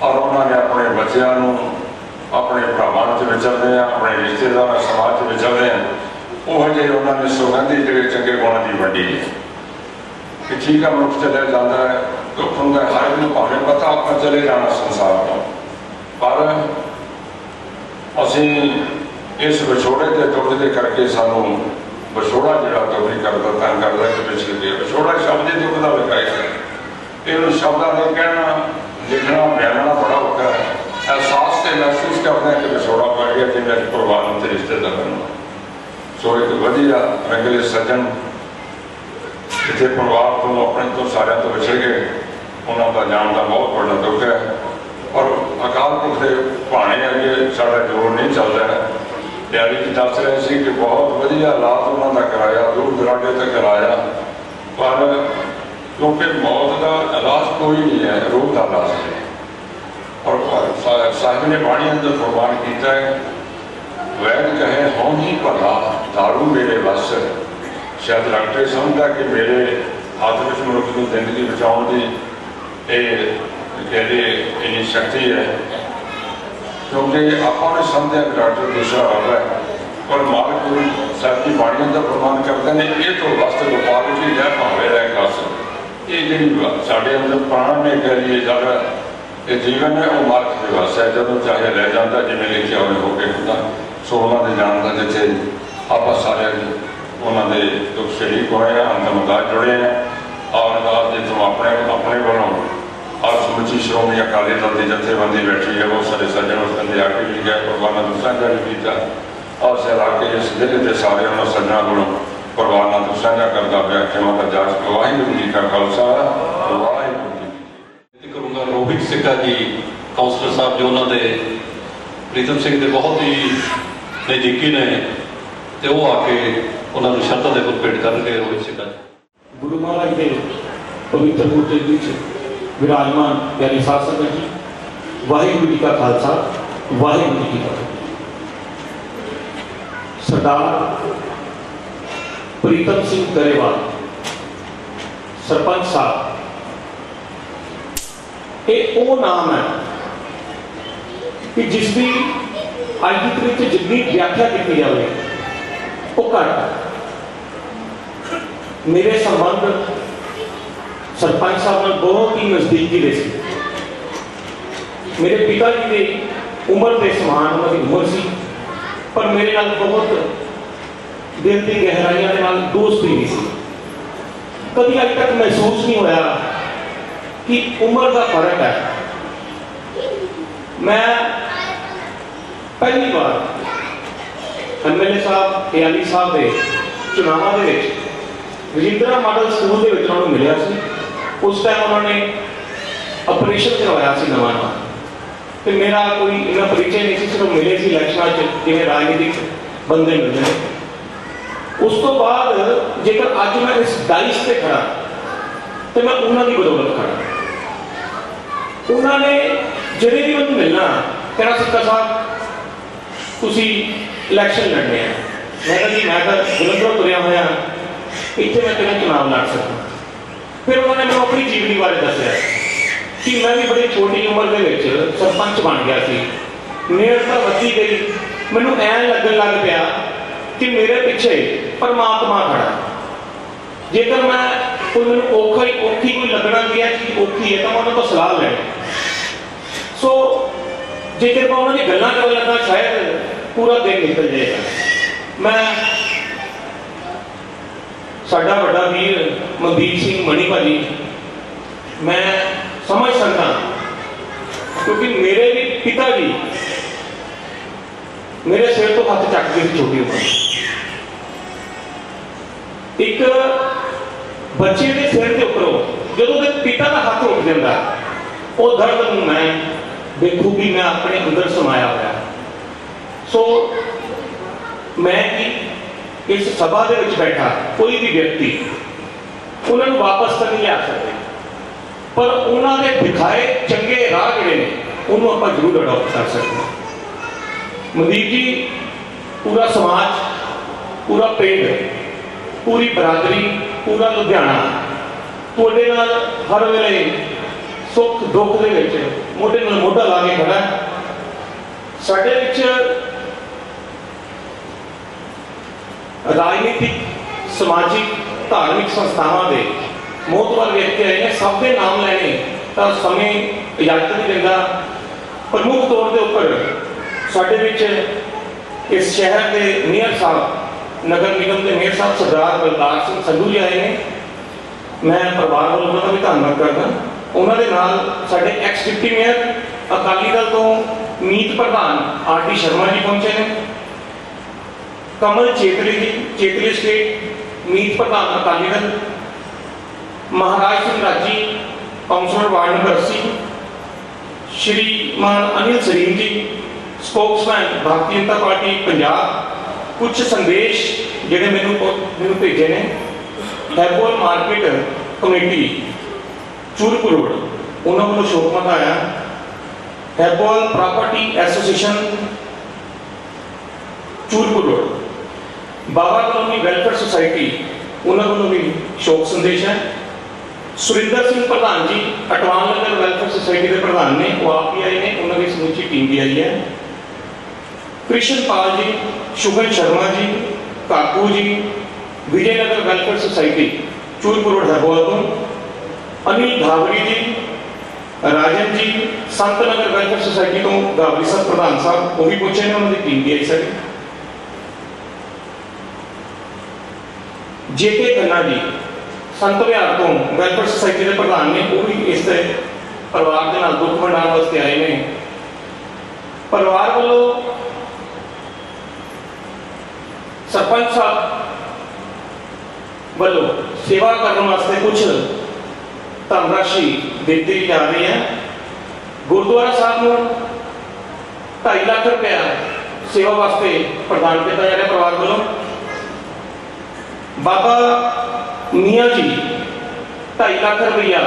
और उन्होंने अपने बच्चों अपने भरावान से विचरते हैं, अपने रिश्तेदार समाज से विचरते हैं, वो जे उन्होंने सुगंधी जो चंगे गुणों की वंडी है कि ठीक है मनुष्य चले जाता है दुख होंगे हर एक भावें पता अपना चले जाना संसार का, पर ਅਸੀਂ ਇਸ ਵਿਛੋੜੇ ਦੇ ਦੁੱਖ ਦੇ ਕਰਕੇ ਸਾਨੂੰ ਵਿਛੋੜਾ ਜਿਹੜਾ ਦੁਖੀ ਕਰਦਾ ਤੰਗ ਕਰਦਾ ਕਿ ਪਿਛਲੇ ਗਿਆ ਵਿਛੋੜਾ ਸ਼ਬਦ ਹੀ ਦੁੱਖ ਦਾ ਵਿਕਾਇ ਹੈ। ਇਹਨੂੰ ਸ਼ਬਦਾਂ ਦੇ ਕਹਿਣਾ ਲਿਖਣਾ ਬਿਆਨਣਾ ਬੜਾ ਔਖਾ ਹੈ। ਅਹਿਸਾਸ ਤੇ ਮਹਿਸੂਸ ਕਰਦਾ ਕਿ ਵਿਛੋੜਾ ਪੈ ਗਿਆ ਕਿ ਮੇਰੇ ਪਰਿਵਾਰ ਨੂੰ ਤੇ ਰਿਸ਼ਤੇਦਾਰਾਂ ਨੂੰ। ਸੋ ਇੱਕ ਵਧੀਆ ਰੰਗਲੇ ਸੱਜਣ ਜਿੱਥੇ ਪਰਿਵਾਰ ਤੋਂ ਆਪਣੇ ਤੋਂ ਸਾਰਿਆਂ ਤੋਂ ਵਿਛੜ ਗਏ, ਉਹਨਾਂ ਦਾ ਜਾਣ ਦਾ ਬਹੁਤ ਵੱਡਾ ਦੁੱਖ ਹੈ। ਔਰ ਅਕਾਲ ਪੁਰਖ ਦੇ ਭਾਣੇ ਅੱਗੇ ਸਾਡਾ ਜੋਰ ਨਹੀਂ ਚੱਲਦਾ ਹੈ। ਡੈਡੀ ਜੀ ਦੱਸ ਰਹੇ ਸੀ ਕਿ ਬਹੁਤ ਵਧੀਆ ਹਾਲਾਤ ਉਹਨਾਂ ਦਾ ਕਰਾਇਆ, ਦੂਰ ਦਰਾਡੇ ਤੱਕ ਕਰਾਇਆ, ਪਰ ਕਿਉਂਕਿ ਮੌਤ ਦਾ ਇਲਾਜ ਕੋਈ ਨਹੀਂ ਹੈ, ਰੂਹ ਦਾ ਇਲਾਜ ਹੈ। ਔਰ ਸਾਹਿਬ ਨੇ ਬਾਣੀ ਅੰਦਰ ਕੁਰਬਾਨ ਕੀਤਾ ਹੈ, ਵੈਦ ਕਹੇ ਹੋਂ ਹੀ ਭਲਾ ਦਾਰੂ ਮੇਰੇ ਵੱਸ। ਸ਼ਾਇਦ ਡਾਕਟਰ ਸਮਝਦਾ ਕਿ ਮੇਰੇ ਹੱਥ ਵਿੱਚ ਮਨੁੱਖ ਦੀ ਜ਼ਿੰਦਗੀ ਬਚਾਉਣ ਦੀ ਇਹ ਕਹਿੰਦੇ ਇੰਨੀ ਸ਼ਕਤੀ ਹੈ, ਕਿਉਂਕਿ ਆਪਾਂ ਨੇ ਸਮਝਿਆ ਕਿ ਡਾਕਟਰ ਦੂਸਰਾ ਰੱਬ ਹੈ, ਪਰ ਮਾਲਕ ਗੁਰੂ ਸਾਹਿਬ ਦੀ ਬਾਣੀ ਦਾ ਪ੍ਰਮਾਣ ਕਰਦੇ ਨੇ ਇਹ ਤੋਂ ਵਸਤ ਗੋਪਾਲ ਜੀ ਲੈ ਭਾਵੇਂ ਰਹਿ ਖਾਸ। ਇਹ ਜਿਹੜੀ ਸਾਡੇ ਅੰਦਰ ਪ੍ਰਾਣ ਨੇ ਕਰੀਏ ਜ਼ਿਆਦਾ ਇਹ ਜੀਵਨ ਹੈ ਉਹ ਮਾਲਕ ਦੇ ਵੱਸ ਹੈ, ਜਦੋਂ ਚਾਹੇ ਲੈ ਜਾਂਦਾ ਜਿਵੇਂ ਲਿਖਿਆ ਹੋਵੇ ਹੋ ਕੇ ਹੁੰਦਾ। ਸੋ ਉਹਨਾਂ ਦੇ ਜਾਣ ਦਾ ਜਿੱਥੇ ਆਪਾਂ ਸਾਰਿਆਂ ਉਹਨਾਂ ਦੇ ਦੁੱਖ ਸ਼ਰੀਕ ਹੋਏ ਆ, ਅੰਤਮ ਅਰਦਾਸ ਜੁੜੇ ਆ ਔਰ ਅਰਦਾਸ ਜਿੱਥੋਂ ਆਪਣੇ ਵੱਲੋਂ ਔਰ ਸਮੁੱਚੀ ਸ਼੍ਰੋਮਣੀ ਅਕਾਲੀ ਦਲ ਦੀ ਜਥੇਬੰਦੀ ਬੈਠੀ ਹੈ, ਬਹੁਤ ਸਾਰੇ ਸੱਜਣ ਉਸ ਬੰਦੇ ਆ ਕੇ ਵੀ ਗਏ, ਪਰਿਵਾਰਾਂ ਨੂੰ ਸਾਂਝਾ ਵੀ ਕੀਤਾ ਔਰ ਸਿਰ ਆ ਕੇ ਇਸ ਜ਼ਿਲ੍ਹੇ ਦੇ ਸਾਰੇ ਉਹਨਾਂ ਸੱਜਣਾਂ ਕੋਲੋਂ ਪਰਿਵਾਰਾਂ ਨੂੰ ਸਾਂਝਾ ਕਰਦਾ ਪਿਆ। ਖਿਮਾ ਦਾ ਜਾਸ ਵਾਹਿਗੁਰੂ ਜੀ ਕਾ ਖਾਲਸਾ ਵਾਹਿਗੁਰੂ ਜੀ ਕੀ ਫਤਿਹ। ਕਰੂੰਗਾ ਰੋਹਿਤ ਸਿੰਘਾ ਜੀ ਕਾਉਂਸਲਰ ਸਾਹਿਬ ਜੋ ਉਹਨਾਂ ਦੇ ਪ੍ਰੀਤਮ ਸਿੰਘ ਦੇ ਬਹੁਤ ਹੀ ਨਜ਼ਦੀਕੀ ਨੇ ਤੇ ਉਹ ਆ ਕੇ ਉਹਨਾਂ ਨੂੰ ਸ਼ਰਧਾ ਦੇ ਫੁੱਲ ਭੇਟ ਕਰਨਗੇ। ਰੋਹਿਤ ਸਿੰਘਾ ਜੀ। ਗੁਰੂ ਮਹਾਰਾਜ ਦੇ ਪਵਿੱਤਰ ਬੂਟੇ ਵਿੱਚ ਵਿਰਾਜਮਾਨ ਪਿਆਰੀ ਸਾਧ ਸੰਗਤ ਜੀ, ਵਾਹਿਗੁਰੂ ਜੀ ਕਾ ਖਾਲਸਾ ਵਾਹਿਗੁਰੂ ਜੀ ਕੀ ਫਤਿਹ। ਸਰਦਾਰ ਪ੍ਰੀਤਮ ਸਿੰਘ ਗਰੇਵਾਲ ਸਰਪੰਚ ਸਾਹਿਬ, ਇਹ ਉਹ ਨਾਮ ਹੈ ਕਿ ਜਿਸ ਦੀ ਅੱਜ ਦੀ ਤਰੀਕ 'ਚ ਜਿੰਨੀ ਵਿਆਖਿਆ ਕੀਤੀ ਜਾਵੇ ਉਹ ਘੱਟ ਹੈ। ਮੇਰੇ ਸੰਬੰਧ ਸਰਪੰਚ ਸਾਹਿਬ ਨਾਲ ਬਹੁਤ ਹੀ ਨਜ਼ਦੀਕੀ ਦੇ ਸੀ। ਮੇਰੇ ਪਿਤਾ ਜੀ ਦੀ ਉਮਰ ਦੇ ਸਮਾਨ ਉਹਨਾਂ ਦੀ ਉਮਰ ਸੀ, ਪਰ ਮੇਰੇ ਨਾਲ ਬਹੁਤ ਦਿਲ ਦੀ ਗਹਿਰਾਈਆਂ ਦੇ ਨਾਲ ਦੋਸਤੀ ਨਹੀਂ ਸੀ। ਕਦੀ ਅੱਜ ਤੱਕ ਮਹਿਸੂਸ ਨਹੀਂ ਹੋਇਆ ਕਿ ਉਮਰ ਦਾ ਫਰਕ ਹੈ। ਮੈਂ ਪਹਿਲੀ ਵਾਰ ਐਮਐਲਏ ਸਾਹਿਬ ਕੇਆਲੀ ਸਾਹਿਬ ਦੇ ਚੁਣਾਵਾਂ ਦੇ ਵਿੱਚ ਰਜਿੰਦਰਾ ਮਾਡਲ ਸਕੂਲ ਦੇ ਵਿੱਚ ਉਹਨਾਂ ਨੂੰ ਮਿਲਿਆ ਸੀ। ਉਸ ਟਾਈਮ ਉਹਨਾਂ ਨੇ ਆਪਰੇਸ਼ਨ ਕਰਵਾਇਆ ਸੀ ਨਵਾਂ ਤੇ ਮੇਰਾ ਕੋਈ ਇੰਨਾ ਪਰਿਚੈ ਨਹੀਂ ਸੀ, ਸਿਰਫ ਮਿਲੇ ਸੀ ਇਲੈਕਸ਼ਨਾਂ 'ਚ ਜਿਵੇਂ ਰਾਜਨੀਤਿਕ ਬੰਦੇ ਮਿਲਦੇ ਨੇ। ਉਸ ਤੋਂ ਬਾਅਦ ਜੇਕਰ ਅੱਜ ਮੈਂ ਇਸ ਡਾਇਸ ਤੇ ਖੜਾ ਤੇ ਮੈਂ ਉਹਨਾਂ ਦੀ ਬਦੌਲਤ ਖੜਾ। ਉਹਨਾਂ ਨੇ ਜਿਹੜੇ ਵੀ ਮੈਨੂੰ ਮਿਲਣਾ ਕਹਿਣਾ ਸਿੱਕਾ ਸਾਹਿਬ ਤੁਸੀਂ ਇਲੈਕਸ਼ਨ ਲੜਨੇ ਆ। ਮੈਂ ਕਿਹਾ ਜੀ ਮੈਂ ਤਾਂ ਜਲੰਧਰੋਂ ਤੁਰਿਆ ਹੋਇਆ, ਇੱਥੇ ਮੈਂ ਕਿਵੇਂ ਚੁਣਾਵ ਲੜ ਸਕਦਾ। ਫਿਰ ਉਹਨਾਂ ਨੇ ਮੈਨੂੰ ਆਪਣੀ ਜੀਵਨੀ ਬਾਰੇ ਦੱਸਿਆ ਕਿ ਮੈਂ ਵੀ ਬੜੀ ਛੋਟੀ ਉਮਰ ਦੇ ਵਿੱਚ ਸਰਪੰਚ ਬਣ ਗਿਆ ਸੀ। ਨੇੜਤਾ ਵੱਧਦੀ ਗਈ, ਮੈਨੂੰ ਐਂ ਲੱਗਣ ਲੱਗ ਪਿਆ ਕਿ ਮੇਰੇ ਪਿੱਛੇ ਪਰਮਾਤਮਾ ਖੜਾ। ਜੇਕਰ ਮੈਂ ਕੋਈ ਮੈਨੂੰ ਔਖੀ ਕੋਈ ਲੱਗਣਾ ਗਿਆ ਕਿ ਔਖੀ ਹੈ ਤਾਂ ਮੈਂ ਉਹਨਾਂ ਤੋਂ ਸਲਾਹ ਲੈਣੀ। ਸੋ ਜੇਕਰ ਮੈਂ ਉਹਨਾਂ ਦੀ ਗੱਲਾਂ ਕਰਨ ਲੱਗਾ ਸ਼ਾਇਦ ਪੂਰਾ ਦਿਨ ਨਿਕਲ ਜਾਏਗਾ। ਮੈਂ ਸਾਡਾ ਵੱਡਾ ਵੀਰ ਮਨਦੀਪ ਸਿੰਘ ਮਣੀ ਭਾਜੀ ਮੈਂ ਸਮਝ ਸਕਦਾ, ਕਿਉਂਕਿ ਮੇਰੇ ਵੀ ਪਿਤਾ ਜੀ ਮੇਰੇ ਸਿਰ ਤੋਂ ਹੱਥ ਚੱਕ ਕੇ ਛੋਟੀ ਉਮਰ ਇੱਕ ਬੱਚੇ ਦੇ ਸਿਰ ਦੇ ਉੱਪਰੋਂ ਜਦੋਂ ਉਹਦੇ ਪਿਤਾ ਦਾ ਹੱਥ ਉੱਠ ਜਾਂਦਾ ਉਹ ਦਰਦ ਨੂੰ ਮੈਂ ਬੇਖੂਬੀ ਮੈਂ ਆਪਣੇ ਅੰਦਰ ਸਮਾਇਆ ਹੋਇਆ। ਸੋ ਮੈਂ ਕਿ ਇਸ ਸਭਾ ਦੇ ਵਿੱਚ ਬੈਠਾ ਕੋਈ ਵੀ ਵਿਅਕਤੀ ਉਹਨਾਂ ਨੂੰ ਵਾਪਸ ਤਾਂ ਨਹੀਂ ਲਿਆ ਸਕਦੇ, ਪਰ ਉਹਨਾਂ ਦੇ ਦਿਖਾਏ ਚੰਗੇ ਰਾਹ ਜਿਹੜੇ ਨੇ ਉਹਨੂੰ ਆਪਾਂ ਜ਼ਰੂਰ ਅਡਾਪਟ ਕਰ ਸਕਦੇ ਹਾਂ। ਮਨਦੀਪ ਜੀ, ਪੂਰਾ ਸਮਾਜ, ਪੂਰਾ ਪਿੰਡ, ਪੂਰੀ ਬਰਾਦਰੀ, ਪੂਰਾ ਲੁਧਿਆਣਾ ਤੁਹਾਡੇ ਨਾਲ ਹਰ ਵੇਲੇ ਸੁੱਖ ਦੁੱਖ ਦੇ ਵਿੱਚ ਮੋਢੇ ਨਾਲ ਮੋਢਾ ਲਾ ਕੇ ਖੜਾ। ਸਾਡੇ ਵਿੱਚ ਰਾਜਨੀਤਿਕ, ਸਮਾਜਿਕ, ਧਾਰਮਿਕ ਸੰਸਥਾਵਾਂ ਦੇ ਮੋਹਤਵਰ ਵਿਅਕਤੀ ਆਏ ਨੇ। ਸਭ ਦੇ ਨਾਮ ਲੈਣੇ ਤਾਂ ਸਮੇਂ ਇਜਾਜ਼ਤ ਨਹੀਂ ਦਿੰਦਾ। ਪ੍ਰਮੁੱਖ ਤੌਰ ਦੇ ਉੱਪਰ ਸਾਡੇ ਵਿੱਚ ਇਸ ਸ਼ਹਿਰ ਦੇ ਮੇਅਰ ਸਾਹਿਬ, ਨਗਰ ਨਿਗਮ ਦੇ ਮੇਅਰ ਸਾਹਿਬ ਸਰਦਾਰ ਬਲਕਾਰ ਸਿੰਘ ਸੰਧੂ ਜੀ ਆਏ ਨੇ। ਮੈਂ ਪਰਿਵਾਰ ਵੱਲੋਂ ਉਹਨਾਂ ਦਾ ਵੀ ਧੰਨਵਾਦ ਕਰਦਾ। ਉਹਨਾਂ ਦੇ ਨਾਲ ਸਾਡੇ X deputy mayor Akali Dal ਤੋਂ ਮੀਤ ਪ੍ਰਧਾਨ ਆਰ.ਟੀ. ਸ਼ਰਮਾ ਜੀ ਪਹੁੰਚੇ ਨੇ। ਕਮਲ ਚੇਤਲੀ ਜੀ, ਚੇਤਲੀ ਸਟੇਟ ਮੀਤ ਪ੍ਰਧਾਨ ਅਕਾਲੀ ਦਲ। ਮਹਾਰਾਜ ਸਿੰਘ ਰਾਜੀ, ਕਾਉਂਸਲਰ ਵਾਰਡ ਨੰਬਰ 80। ਸ਼੍ਰੀਮਾਨ ਅਨਿਲ ਸਰੀਨ ਜੀ, ਸਪੋਕਸਮੈਨ ਭਾਰਤੀ ਜਨਤਾ ਪਾਰਟੀ ਪੰਜਾਬ। ਕੁਝ ਸੰਦੇਸ਼ ਜਿਹੜੇ ਮੈਨੂੰ ਭੇਜੇ ਨੇ। ਹੈਪੋਲ ਮਾਰਕੀਟ ਕਮੇਟੀ ਚੂਰਪੁਰ ਰੋਡ, ਉਹਨਾਂ ਵੱਲੋਂ ਸ਼ੋਕਮਤ ਆਇਆ। ਹੈਪੋਲ ਪ੍ਰਾਪਰਟੀ ਐਸੋਸੀਏਸ਼ਨ ਚੂਰਪੁਰ ਰੋਡ। ਬਾਬਾ ਕਲੋਨੀ ਵੈਲਫੇਅਰ ਸੁਸਾਇਟੀ, ਉਹਨਾਂ ਵੱਲੋਂ ਵੀ ਸ਼ੋਕ ਸੰਦੇਸ਼ ਹੈ। ਸੁਰਿੰਦਰ ਸਿੰਘ ਪ੍ਰਧਾਨ ਜੀ, ਅਟਵਾਨ ਨਗਰ ਵੈਲਫੇਅਰ ਸੁਸਾਇਟੀ ਦੇ ਪ੍ਰਧਾਨ ਨੇ, ਉਹ ਆਪ ਵੀ ਆਏ ਨੇ, ਉਹਨਾਂ ਦੀ ਸਮੁੱਚੀ ਟੀਮ ਵੀ ਆਈ ਹੈ। ਕ੍ਰਿਸ਼ਨ ਪਾਲ ਜੀ, ਸ਼ੁਭਨ ਸ਼ਰਮਾ ਜੀ, ਕਾਕੂ ਜੀ, ਵਿਜੇ ਨਗਰ ਵੈਲਫੇਅਰ ਸੁਸਾਇਟੀ ਚੂਰਪੁਰ ਰੋਡ ਹੈਪੋਲ ਤੋਂ। ਅਨਿਲ ਧਾਵਰੀ ਜੀ, ਰਾਜਨ ਜੀ, ਸੰਤ ਨਗਰ ਵੈਲਫੇਅਰ ਸੁਸਾਇਟੀ ਤੋਂ ਗਾਵਰੀ ਸਾਹਿਬ ਪ੍ਰਧਾਨ ਸਾਹਿਬ, ਉਹ ਵੀ ਪਹੁੰਚੇ ਨੇ, ਉਹਨਾਂ ਦੀ ਟੀਮ ਵੀ ਆਈ ਸਾਡੀ। ਜੇਕੇ ਖੰਨਾ ਜੀ, ਸੰਤ ਵਿਹਾਰ ਤੋਂ ਵੈਲਫੇਅਰ ਸੁਸਾਇਟੀ ਦੇ ਪ੍ਰਧਾਨ ਨੇ, ਉਹ ਵੀ ਇਸ ਦੇ ਪਰਿਵਾਰ ਦੇ ਨਾਲ ਦੁੱਖ ਵੰਡਾਉਣ ਵਾਸਤੇ ਆਏ ਨੇ। ਪਰਿਵਾਰ ਵੱਲੋਂ ਸਰਪੰਚ ਸਾਹਿਬ ਵੱਲੋਂ ਸੇਵਾ ਕਰਨ ਵਾਸਤੇ ਕੁਝ ਧਨਰਾਸ਼ੀ ਦਿੱਤੀ ਜਾ ਰਹੀ ਹੈ। ਗੁਰਦੁਆਰਾ ਸਾਹਿਬ ਨੂੰ 2.5 ਲੱਖ ਰੁਪਇਆ ਸੇਵਾ ਵਾਸਤੇ ਪ੍ਰਦਾਨ ਕੀਤਾ ਜਾ ਰਿਹਾ ਪਰਿਵਾਰ ਵੱਲੋਂ। ਬਾਬਾ ਮੀਆਂ ਜੀ 2.5 ਲੱਖ ਰੁਪਇਆ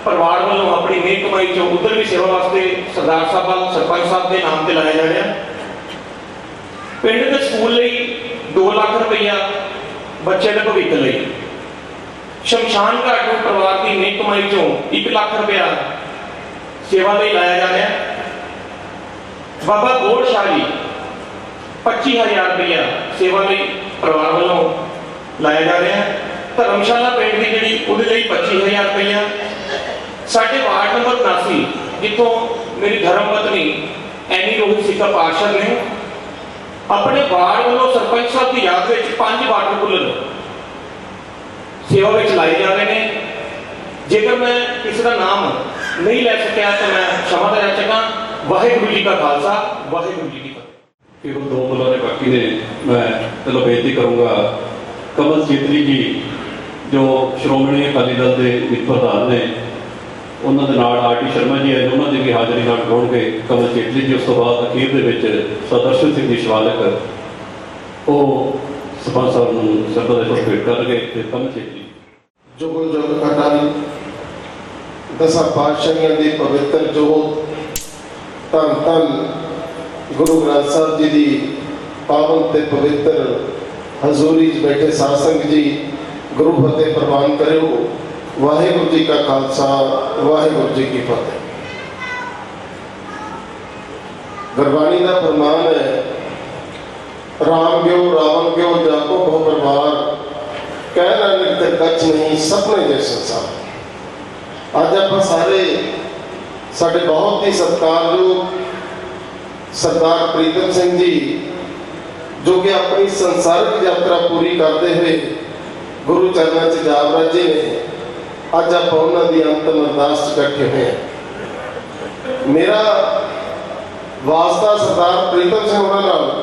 ਪਰਿਵਾਰ ਵੱਲੋਂ ਆਪਣੀ ਮਿਹਨਤ ਕਮਾਈ ਚੋਂ ਉਧਰ ਵੀ ਸੇਵਾ ਵਾਸਤੇ ਸਰਦਾਰ ਸਾਹਿਬ ਸਰਪੰਚ ਸਾਹਿਬ ਦੇ ਨਾਮ ਤੇ ਲਾਇਆ ਜਾ ਰਿਹਾ। ਪਿੰਡ ਦੇ ਸਕੂਲ ਲਈ 2 ਲੱਖ ਰੁਪਇਆ ਬੱਚੇ ਦੇ ਭਵਿੱਖ ਲਈ। ਸ਼ਮਸ਼ਾਨ ਘਾਟ ਨੂੰ ਪਰਿਵਾਰ ਦੀ ਮਿਹਨਤ ਕਮਾਈ ਚੋਂ 1 ਲੱਖ ਰੁਪਇਆ ਸੇਵਾ ਲਈ ਲਾਇਆ ਜਾ ਰਿਹਾ। ਬਾਬਾ ਗੋੜ ਸ਼ਾਹ ਜੀ 25,000 ਰੁਪਇਆ ਸੇਵਾ ਲਈ ਪਰਿਵਾਰ ਵੱਲੋਂ ਲਾਇਆ ਜਾ ਰਿਹਾ। ਧਰਮਸ਼ਾਲਾ ਪਿੰਡ ਦੀ ਜਿਹੜੀ, ਉਹਦੇ ਲਈ 25,000 ਰੁਪਇਆ। ਸਾਡੇ ਵਾਰਡ ਨੰਬਰ 79 ਜਿੱਥੋਂ ਮੇਰੀ ਧਰਮ ਪਤਨੀ ਐਨੀ ਰੋਹਿਤ ਸਿੱਕਾ ਪਾਰਸ਼ਦ ਨੇ, ਆਪਣੇ ਵਾਰਡ ਵੱਲੋਂ ਸਰਪੰਚ ਸਾਹਿਬ ਦੀ ਯਾਦ ਵਿੱਚ 5 ਵਾਟਰ ਕੂਲਰ ਸੇਵਾ ਵਿੱਚ ਲਾਏ ਜਾ ਰਹੇ ਨੇ। ਜੇਕਰ ਮੈਂ ਕਿਸੇ ਦਾ ਨਾਮ ਨਹੀਂ ਲੈ ਸਕਿਆ ਤਾਂ ਮੈਂ क्षमा ਦਾ ਚਾਹਾਂਗਾ। ਵਾਹਿਗੁਰੂ ਜੀ ਕਾ ਖਾਲਸਾ, ਵਾਹਿਗੁਰੂ ਜੀ ਕੀ ਫਤਿਹ। ਇਹ ਦੋ ਬੁਲਾਰੇ ਬਾਕੀ ਨੇ, ਮੈਂ ਚਲੋ ਬੇਨਤੀ ਕਰੂੰਗਾ ਕਮਲ ਚੇਤਲੀ ਜੀ ਜੋ ਸ਼੍ਰੋਮਣੀ ਅਕਾਲੀ ਦਲ ਦੇ ਮੀਤ ਪ੍ਰਧਾਨ ਨੇ, ਉਹਨਾਂ ਦੇ ਨਾਲ ਆਰ.ਟੀ. ਸ਼ਰਮਾ ਜੀ ਆਏ, ਉਹਨਾਂ ਦੀ ਵੀ ਹਾਜ਼ਰੀ ਨਾਲ ਹੋਣਗੇ ਕਮਲ ਚੇਤਲੀ ਜੀ। ਉਸ ਤੋਂ ਬਾਅਦ ਅਖੀਰ ਦੇ ਵਿੱਚ ਸਦਰਸ਼ਨ ਸਿੰਘ ਜੀ ਸ਼ਿਵਾਲਕ, ਉਹ ਸਰਪੰਚ ਸਾਹਿਬ ਨੂੰ ਸ਼ਰਧਾ ਦੇ ਫੁੱਲ ਭੇਟ ਕਰਨਗੇ ਤੇ ਕਮਲ ਚੇਤਲੀ। ਜੁਗ ਜੁਗ ਖਟਾਈ ਦਸਾਂ ਪਾਤਸ਼ਾਹੀਆਂ ਦੀ ਪਵਿੱਤਰ ਜੋਤ, ਧੰਨ ਧੰਨ ਗੁਰੂ ਗ੍ਰੰਥ ਸਾਹਿਬ ਜੀ ਦੀ ਪਾਵਨ ਤੇ ਪਵਿੱਤਰ ਹਜ਼ੂਰੀ 'ਚ ਬੈਠੇ ਸਾਧ ਸੰਗਤ ਜੀ, ਗੁਰੂ ਫਤਿਹ ਪ੍ਰਵਾਨ ਕਰਿਓ। ਵਾਹਿਗੁਰੂ ਜੀ ਕਾ ਖਾਲਸਾ, ਵਾਹਿਗੁਰੂ ਜੀ ਕੀ ਫਤਿਹ। ਗੁਰਬਾਣੀ ਦਾ ਫਰਮਾਨ ਹੈ, ਰਾਮ ਗਿਓ ਰਾਵਣ ਗਿਓ ਜਾਕੋ ਬਹੁ ਪਰਿਵਾਰ, ਕਹਿਣਾ ਨਿਰਤ ਕੱਚ ਨਹੀਂ ਸਪਨੇ ਦੇ ਸੰਸਾਰ। ਅੱਜ ਆਪਾਂ ਸਾਰੇ ਸਾਡੇ ਬਹੁਤ ਹੀ ਸਤਿਕਾਰਯੋਗ ਸਰਦਾਰ ਪ੍ਰੀਤਮ ਸਿੰਘ ਜੀ, ਜੋ ਕਿ ਆਪਣੀ ਸੰਸਾਰਿਕ ਯਾਤਰਾ ਪੂਰੀ ਕਰਦੇ ਹੋਏ ਗੁਰੂ ਚਰਨਾਂ 'ਚ ਜਾ ਵਰਾਜੇ ਨੇ, ਅੱਜ ਆਪਾਂ ਉਹਨਾਂ ਦੀ ਅੰਤਮ ਅਰਦਾਸ 'ਚ ਇਕੱਠੇ ਹੋਏ ਹਾਂ। ਮੇਰਾ ਵਾਸਤਾ ਸਰਦਾਰ ਪ੍ਰੀਤਮ ਸਿੰਘ ਉਹਨਾਂ ਨਾਲ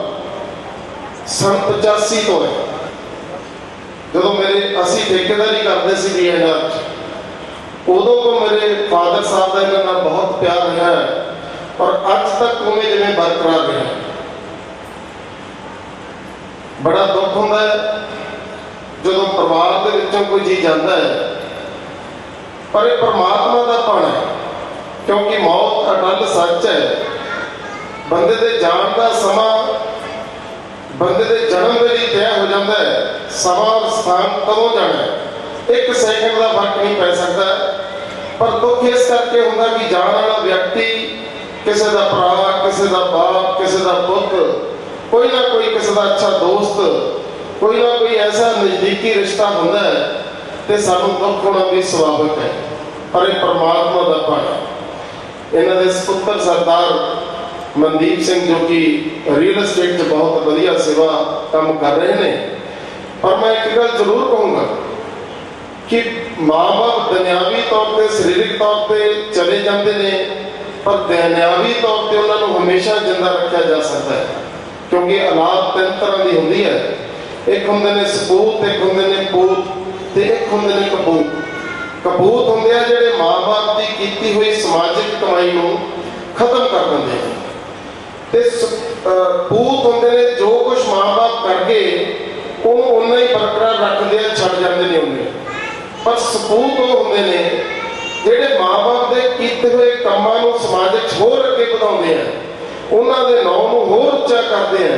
ਸੰਨ 85 ਤੋਂ ਹੈ। ਜਦੋਂ ਅਸੀਂ ਠੇਕੇਦਾਰੀ ਕਰਦੇ ਸੀ ਡੀਐਨਆਰ 'ਚ, ਉਦੋਂ ਤੋਂ ਮੇਰੇ ਫਾਦਰ ਸਾਹਿਬ ਦਾ ਇਹਨਾਂ ਨਾਲ ਬਹੁਤ ਪਿਆਰ ਰਿਹਾ ਹੈ, ਔਰ ਅੱਜ ਤੱਕ ਉਵੇਂ ਜਿਵੇਂ ਬਰਕਰਾਰ ਰਿਹਾ। ਬੜਾ ਦੁੱਖ ਹੁੰਦਾ ਹੈ ਜਦੋਂ ਪਰਿਵਾਰ ਦੇ ਵਿੱਚੋਂ ਕੋਈ ਜੀ ਜਾਂਦਾ ਹੈ, ਪਰ ਇਹ ਪਰਮਾਤਮਾ ਦਾ ਭਾਣਾ ਹੈ, ਕਿਉਂਕਿ ਮੌਤ ਅਟਲ ਸੱਚ ਹੈ। ਬੰਦੇ ਦੇ ਜਾਣ ਦਾ ਸਮਾਂ ਬੰਦੇ ਦੇ ਜਨਮ ਦੇ ਲਈ ਤੈਅ ਹੋ ਜਾਂਦਾ ਹੈ, ਸਮਾਂ ਔਰ ਸਥਾਨ ਕਦੋਂ ਜਾਣਾ ਹੈ, 1 ਸੈਕਿੰਡ ਦਾ ਫਰਕ ਨਹੀਂ ਪੈ ਸਕਦਾ। ਪਰ ਦੁੱਖ ਇਸ ਕਰਕੇ ਹੁੰਦਾ ਕਿ ਜਾਣ ਵਾਲਾ ਵਿਅਕਤੀ ਕਿਸੇ ਦਾ ਭਰਾ, ਕਿਸੇ ਦਾ ਬਾਪ, ਕਿਸੇ ਦਾ ਪੁੱਤ, ਕੋਈ ਨਾ ਕੋਈ ਕਿਸੇ ਦਾ ਅੱਛਾ ਦੋਸਤ, ਕੋਈ ਨਾ ਕੋਈ ਐਸਾ ਨਜ਼ਦੀਕੀ ਰਿਸ਼ਤਾ ਹੁੰਦਾ ਹੈ, ਤੇ ਸਾਨੂੰ ਦੁੱਖ ਹੋਣਾ ਵੀ ਸੁਭਾਵਿਕ ਹੈ। ਪਰ ਇਹ ਪਰਮਾਤਮਾ ਦਾ ਭਾਣਾ। ਇਹਨਾਂ ਦੇ ਸੁਪੁੱਤਰ ਸਰਦਾਰ ਮਨਦੀਪ ਸਿੰਘ ਜੋ ਕਿ ਰੀਅਲ estate 'ਚ ਬਹੁਤ ਵਧੀਆ ਸੇਵਾ ਕੰਮ ਕਰ ਰਹੇ ਨੇ। ਪਰ ਮੈਂ ਇੱਕ ਗੱਲ ਜ਼ਰੂਰ ਕਹੂੰਗਾ ਕਿ ਮਾਂ-ਬਾਪ ਦੁਨਿਆਵੀ ਤੌਰ ਤੇ ਸਰੀਰਕ ਤੌਰ ਤੇ ਚਲੇ ਜਾਂਦੇ ਨੇ, ਪਰ ਦੁਨਿਆਵੀ ਤੌਰ ਤੇ ਉਹਨਾਂ ਨੂੰ ਹਮੇਸ਼ਾ ਜਿੰਦਾ ਰੱਖਿਆ ਜਾ ਸਕਦਾ ਹੈ, ਕਿਉਂਕਿ ਔਲਾਦ 3 ਤਰ੍ਹਾਂ ਦੀ ਹੁੰਦੀ ਹੈ। ਇੱਕ ਹੁੰਦੇ ਨੇ ਸਪੂਤ, ਇੱਕ ਹੁੰਦੇ ਨੇ ਪੂਤ ਤੇ ਇੱਕ ਹੁੰਦੇ ਨੇ ਕਪੂਤ। ਕਪੂਤ ਹੁੰਦੇ ਆ ਜਿਹੜੇ ਮਾਂ-ਬਾਪ ਦੀ ਕੀਤੀ ਹੋਈ ਸਮਾਜਿਕ ਕਮਾਈ ਨੂੰ ਖਤਮ ਕਰ ਦਿੰਦੇ ਨੇ, ਤੇ ਪੂਤ ਹੁੰਦੇ ਨੇ ਜੋ ਕੁਝ ਮਾਂ-ਬਾਪ ਕਰਕੇ ਉਹਨੂੰ ਉਨਾ ਹੀ ਬਰਕਰਾਰ ਰੱਖਦੇ ਆ, ਛੱਡ ਜਾਂਦੇ ਨੇ ਉਹਨੇ। ਪਰ ਸਪੂਤ ਉਹ ਹੁੰਦੇ ਨੇ ਜਿਹੜੇ ਮਾਂ-ਬਾਪ ਦੇ ਕੀਤੇ ਹੋਏ ਕੰਮਾਂ ਨੂੰ ਸਮਾਜਿਕ ਹੋਰ ਅੱਗੇ ਵਧਾਉਂਦੇ ਆ, ਉਹਨਾਂ ਦੇ ਨਾਂ ਨੂੰ ਹੋਰ ਉੱਚਾ ਕਰਦੇ ਆ,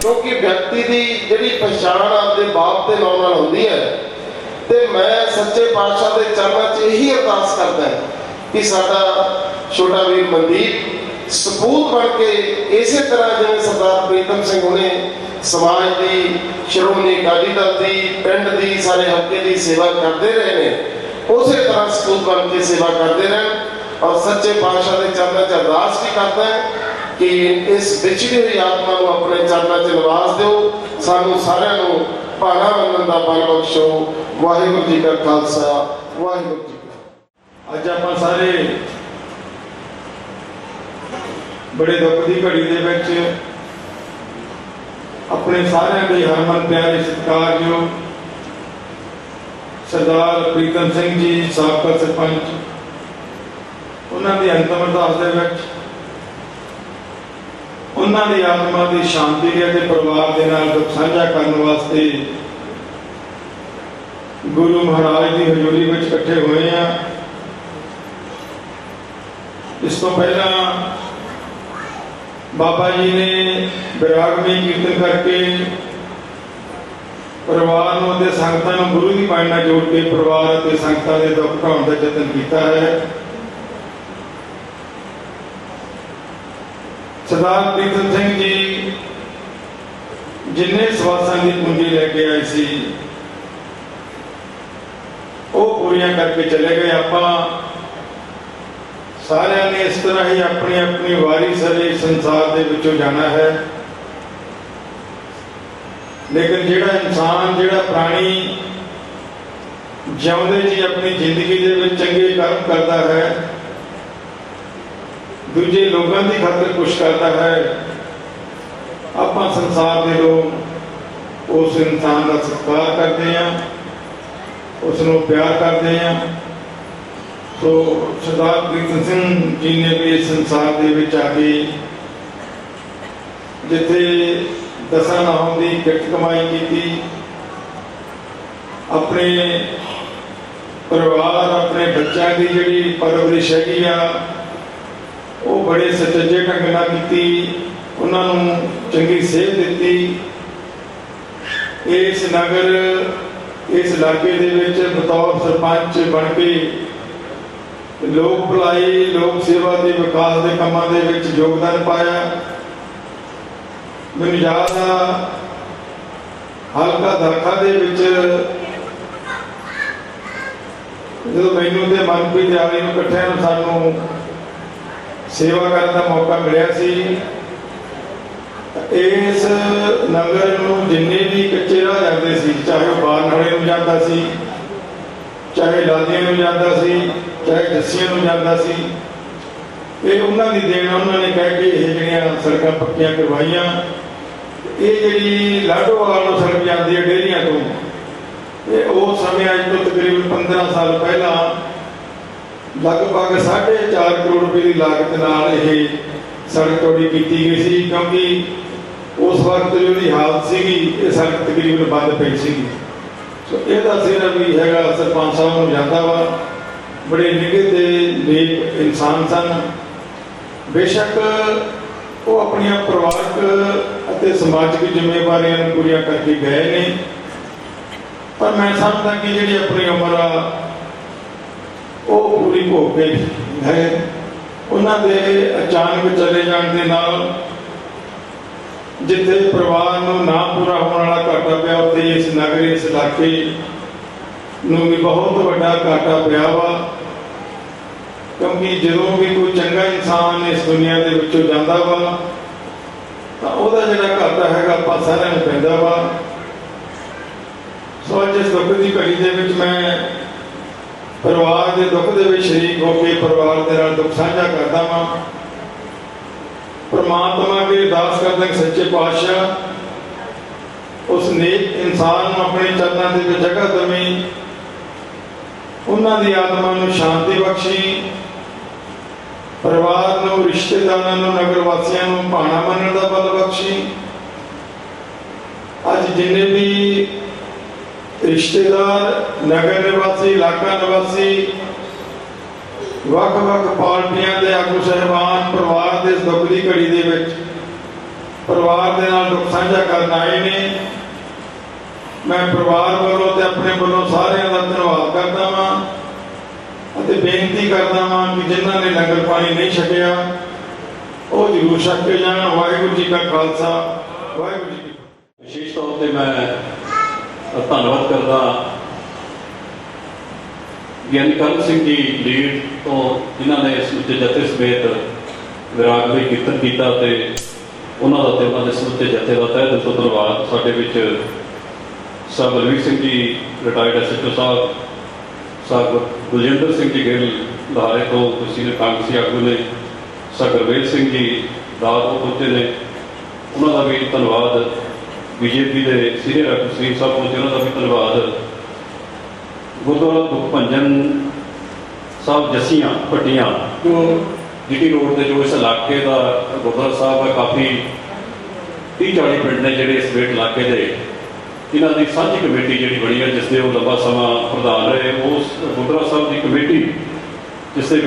ਕਿਉਂਕਿ ਵਿਅਕਤੀ ਦੀ ਜਿਹੜੀ ਪਛਾਣ ਆਪਦੇ ਬਾਪ ਦੇ ਨਾਂ ਨਾਲ ਹੁੰਦੀ ਹੈ। ਤੇ ਮੈਂ ਸੱਚੇ ਪਾਤਸ਼ਾਹ ਦੇ ਚਰਨਾਂ 'ਚ ਇਹੀ ਅਰਦਾਸ ਕਰਦਾ ਕਿ ਸਾਡਾ ਛੋਟਾ ਵੀਰ ਮਨਦੀਪ ਸਪੂਤ ਬਣ ਕੇ ਇਸੇ ਤਰ੍ਹਾਂ ਜਿਵੇਂ ਸਰਦਾਰ ਪ੍ਰੀਤਮ ਸਿੰਘ ਹੁਣੇ ਸਮਾਜ ਦੀ, ਸ਼੍ਰੋਮਣੀ ਅਕਾਲੀ ਦਲ ਦੀ, ਪਿੰਡ ਦੀ, ਸਾਰੇ ਹਲਕੇ ਦੀ ਸੇਵਾ ਕਰਦੇ ਰਹੇ ਨੇ, ਉਸੇ ਤਰ੍ਹਾਂ ਸਪੂਤ ਬਣ ਕੇ ਸੇਵਾ ਕਰਦੇ ਰਹਿਣ। ਔਰ ਸੱਚੇ ਪਾਤਸ਼ਾਹ ਦੇ ਚਰਨਾਂ 'ਚ ਅਰਦਾਸ ਵੀ ਕਰਦਾ ਕਿ ਇਸ ਵਿਛੜੀ ਹੋਈ ਆਤਮਾ ਨੂੰ ਆਪਣੇ ਚਰਨਾਂ 'ਚ ਨਿਵਾਸ ਦਿਓ। ਸਾਨੂੰ ਸਾਰਿਆਂ ਨੂੰ ਭਾਣਾ ਮੰਨਣ ਦਾ ਬਲ ਬਖਸ਼ੋ। ਵਾਹਿਗੁਰੂ ਜੀ ਕਾ ਖਾਲਸਾ, ਵਾਹਿਗੁਰੂ ਜੀ ਕੀ। ਅੱਜ ਆਪਾਂ ਸਾਰੇ ਬੜੇ ਦੁੱਖ ਦੀ ਘੜੀ ਦੇ ਵਿੱਚ ਆਪਣੇ ਸਾਰਿਆਂ ਦੇ ਹਰਮਨ ਪਿਆਰੇ ਸਤਿਕਾਰਯੋਗ ਸਰਦਾਰ ਪ੍ਰੀਤਮ ਸਿੰਘ ਜੀ ਸਾਬਕਾ ਸਰਪੰਚ, ਉਹਨਾਂ ਦੀ ਅੰਤਮ ਅਰਦਾਸ ਦੇ ਵਿੱਚ ਉਹਨਾਂ ਦੀ ਆਤਮਾ ਦੀ ਸ਼ਾਂਤੀ ਅਤੇ ਪਰਿਵਾਰ ਦੇ ਨਾਲ ਦੁੱਖ ਸਾਂਝਾ ਕਰਨ ਵਾਸਤੇ ਗੁਰੂ ਮਹਾਰਾਜ ਦੀ ਹਜ਼ੂਰੀ ਵਿੱਚ ਇਕੱਠੇ ਹੋਏ ਆ। ਇਸ ਤੋਂ ਪਹਿਲਾਂ ਬਾਬਾ ਜੀ ਨੇ ਵਿਰਾਗਮਈ ਕੀਰਤਨ ਕਰਕੇ ਪਰਿਵਾਰ ਨੂੰ ਅਤੇ ਸੰਗਤਾਂ ਨੂੰ ਗੁਰੂ ਦੀ ਬਾਣੀ ਨਾਲ ਜੋੜ ਕੇ ਪਰਿਵਾਰ ਅਤੇ ਸੰਗਤਾਂ ਦੇ ਦੁੱਖ ਘਟਾਉਣ ਦਾ ਯਤਨ ਕੀਤਾ ਹੈ। ਸਰਦਾਰ ਪ੍ਰੀਤਮ ਸਿੰਘ ਜੀ ਜਿੰਨੇ ਸਵਾਸਾਂ ਦੀ ਪੂੰਜੀ ਲੈ ਕੇ ਆਏ ਸੀ ਉਹ ਪੂਰੀਆਂ ਕਰਕੇ ਚਲੇ ਗਏ। ਆਪਾਂ ਸਾਰਿਆਂ ਨੇ ਇਸ ਤਰ੍ਹਾਂ ਹੀ ਆਪਣੀ ਆਪਣੀ ਵਾਰੀ ਸਾਰੇ ਸੰਸਾਰ ਦੇ ਵਿੱਚੋਂ ਜਾਣਾ ਹੈ, ਲੇਕਿਨ ਜਿਹੜਾ ਇਨਸਾਨ, ਜਿਹੜਾ ਪ੍ਰਾਣੀ ਜਿਉਂਦੇ ਜੀ ਆਪਣੀ ਜ਼ਿੰਦਗੀ ਦੇ ਵਿੱਚ ਚੰਗੇ ਕਰਮ ਕਰਦਾ ਹੈ, ਦੂਜੇ ਲੋਕਾਂ ਦੀ ਖਾਤਰ ਕੁਛ ਕਰਦਾ ਹੈ, ਆਪਾਂ ਸੰਸਾਰ ਦੇ ਲੋਕ ਉਸ ਇਨਸਾਨ ਦਾ ਸਤਿਕਾਰ ਕਰਦੇ ਹਾਂ, ਉਸ ਨੂੰ ਪਿਆਰ ਕਰਦੇ ਹਾਂ। ਸੋ ਸਰਦਾਰ ਪ੍ਰੀਤਮ ਸਿੰਘ ਜੀ ਨੇ ਵੀ ਇਸ ਸੰਸਾਰ ਦੇ ਵਿੱਚ ਆ ਕੇ ਜਿੱਥੇ ਦਸਾਂ ਨਾਮ ਦੀ ਕਿਰਤ ਕਮਾਈ ਕੀਤੀ, ਆਪਣੇ ਪਰਿਵਾਰ, ਆਪਣੇ ਬੱਚਿਆਂ ਦੀ ਜਿਹੜੀ ਪਰਵਰਿਸ਼ ਹੈਗੀ ਆ ਉਹ ਬੜੇ ਸੁਚੱਜੇ ਢੰਗ ਨਾਲ ਕੀਤੀ, ਉਹਨਾਂ ਨੂੰ ਚੰਗੀ ਸੇਧ ਦਿੱਤੀ। ਇਸ ਨਗਰ, ਇਸ ਇਲਾਕੇ ਦੇ ਵਿੱਚ ਬਤੌਰ ਸਰਪੰਚ ਬਣ ਕੇ ਲੋਕ ਭਲਾਈ, ਲੋਕ ਸੇਵਾ ਦੇ ਵਿਕਾਸ ਦੇ ਕੰਮਾਂ ਦੇ ਵਿੱਚ ਯੋਗਦਾਨ ਪਾਇਆ। ਮੈਨੂੰ ਯਾਦ ਆ ਹਲਕਾ ਦਾਖਾ ਦੇ ਵਿੱਚ ਜਦੋਂ ਮੈਨੂੰ ਤੇ ਮਨਪ੍ਰੀਤ ਆਲੀ ਨੂੰ ਇਕੱਠਿਆਂ ਨੂੰ ਸਾਨੂੰ ਸੇਵਾ ਕਰਨ ਦਾ ਮੌਕਾ ਮਿਲਿਆ ਸੀ। ਇਸ ਨਗਰ ਨੂੰ ਜਿੰਨੇ ਵੀ ਕੱਚੇ ਰਾਹ ਜਾਂਦੇ ਸੀ, ਚਾਹੇ ਉਹ ਬਾਰਨਾਲੇ ਨੂੰ ਜਾਂਦਾ ਸੀ, ਚਾਹੇ ਲਾਦੀਆਂ ਨੂੰ ਜਾਂਦਾ ਸੀ, ਚਾਹੇ ਜੱਸੀਆਂ ਨੂੰ ਜਾਂਦਾ ਸੀ, ਇਹ ਉਹਨਾਂ ਦੀ ਦੇਣ। ਉਹਨਾਂ ਨੇ ਕਹਿ ਕੇ ਇਹ ਜਿਹੜੀਆਂ ਸੜਕਾਂ ਪੱਕੀਆਂ ਕਰਵਾਈਆਂ। ਇਹ ਜਿਹੜੀ ਲਾਡੋਵਾਲ ਨੂੰ ਸੜਕ ਜਾਂਦੀ ਹੈ ਡੇਰੀਆਂ ਤੋਂ, ਇਹ ਉਸ ਸਮੇਂ ਅੱਜ ਤੋਂ ਤਕਰੀਬਨ 15 ਸਾਲ ਪਹਿਲਾਂ ਲਗਭਗ 4.5 ਕਰੋੜ ਰੁਪਏ ਦੀ ਲਾਗਤ ਨਾਲ ਇਹ ਸੜਕ ਚੌੜੀ ਕੀਤੀ ਗਈ ਸੀ, ਕਿਉਂਕਿ ਉਸ ਵਕਤ ਜਿਹੜੀ ਹਾਲਤ ਸੀਗੀ ਇਹ ਸੜਕ ਤਕਰੀਬਨ ਬੰਦ ਪਈ ਸੀਗੀ। ਸੋ ਇਹਦਾ ਸਿਹਰਾ ਵੀ ਹੈਗਾ ਸਰਪੰਚ ਸਾਹਿਬ ਨੂੰ ਜਾਂਦਾ ਵਾ। ਬੜੇ ਨਿੱਘੇ ਤੇ ਨੇਕ ਇਨਸਾਨ ਸਨ। ਬੇਸ਼ੱਕ ਉਹ ਆਪਣੀਆਂ ਪਰਿਵਾਰਕ ਅਤੇ ਸਮਾਜਿਕ ਜ਼ਿੰਮੇਵਾਰੀਆਂ ਨੂੰ ਪੂਰੀਆਂ ਕਰਕੇ ਗਏ ਨੇ, ਪਰ ਮੈਂ ਸਮਝਦਾ ਕਿ ਜਿਹੜੀ ਆਪਣੀ ਉਮਰ ਆ ਉਹ ਪੂਰੀ ਹੋ ਗਈ ਹੈ। ਉਹਨਾਂ ਦੇ ਅਚਾਨਕ ਚਲੇ ਜਾਣ ਦੇ ਨਾਲ ਜਿੱਥੇ ਪਰਿਵਾਰ ਨੂੰ ਨਾ ਪੂਰਾ ਹੋਣ ਵਾਲਾ ਘਾਟਾ ਪਿਆ, ਉੱਥੇ ਇਸ ਨਗਰ, ਇਸ ਇਲਾਕੇ ਨੂੰ ਵੀ ਬਹੁਤ ਵੱਡਾ ਘਾਟਾ ਪਿਆ ਵਾ। क्योंकि जो भी कोई चंगा इंसान इस दुनिया के विचों जाता वा तो वह जोड़ा घाटा है आप सारे पैदा वा। सो अज इस दुख की घड़ी के मैं परिवार के दुख के शरीक होकर परिवार के नाल दुख साझा करता वा। परमात्मा के अरदास करते हैं सच्चे पातशाह उस नेक इंसान को अपने चरणों के जगह दवी, उन्होंने आत्मा को शांति बख्शी, परिवार को, रिश्तेदारों, नगर वासियों को भाना मनने का बल बख्शी। अज जिन्ने भी रिश्तेदार, नगर निवासी, इलाका निवासी, वख-वख पार्टियां के आगू साहबान परिवार के इस दुख की घड़ी दे विच परिवार के नाल दुख साझा करन आए ने, मैं परिवार वालों ते अपने वालों सारिਆਂ ਦਾ ਧੰਨਵਾਦ करता वां ਅਤੇ बेनती करता वां कि जिन्हां ने लंगर पानी नहीं छकिया वो जरूर छक के जाण। वाहिगुरू जी का खालसा, वाहिगुरू जी की फतेह। विशेष तौर पर मैं धन्यवाद करता ਗਿਆਨੀ ਕਰਮ ਸਿੰਘ ਜੀ ਲੀਡ ਤੋਂ ਜਿਨ੍ਹਾਂ ਨੇ ਸਮੁੱਚੇ ਜਥੇ ਸਮੇਤ ਵਿਰਾਗਮਈ ਕੀਰਤਨ ਕੀਤਾ ਤੇ ਉਹਨਾਂ ਦਾ ਤੇ ਉਹਨਾਂ ਦੇ ਸਮੁੱਚੇ ਜਥੇ ਦਾ ਤਹਿ ਦਿਲ ਤੋਂ ਧੰਨਵਾਦ। ਸਾਡੇ ਵਿੱਚ ਸਾਹਿਬ ਬਲਵੀਰ ਸਿੰਘ ਜੀ ਰਿਟਾਇਰਡ ਐਸਐਚਓ ਸਾਹਿਬ ਗੁਰਜਿੰਦਰ ਸਿੰਘ ਜੀ ਗਿੱਲ ਲਹਾਰੇ ਤੋਂ ਸੀਨੀਅਰ ਕਾਂਗਰਸੀ ਆਗੂ ਨੇ, ਸਾਹਿਬ ਗੁਰਵੇਲ ਸਿੰਘ ਜੀ ਰਾਤ ਤੋਂ ਪਹੁੰਚੇ ਨੇ, ਉਹਨਾਂ ਦਾ ਵੀ ਧੰਨਵਾਦ। ਬੀਜੇਪੀ ਦੇ ਸੀਨੀਅਰ ਆਗੂ ਸਿੰਘ ਸਾਹਿਬ ਪਹੁੰਚੇ, ਉਹਨਾਂ ਦਾ ਵੀ ਧੰਨਵਾਦ। गुरुद्वारा दुख भंजन साहब जसियां भट्टियां जो जीटी रोड के जो इस इलाके का गुरुद्वारा साहब है, काफ़ी 30-40 पिंड ने जोड़े इस वेट इलाके के, इन्हों की साझी कमेटी जी बनी है जिसके वो लंबा समा प्रधान रहे। उस गुरुद्वारा साहब की कमेटी जिस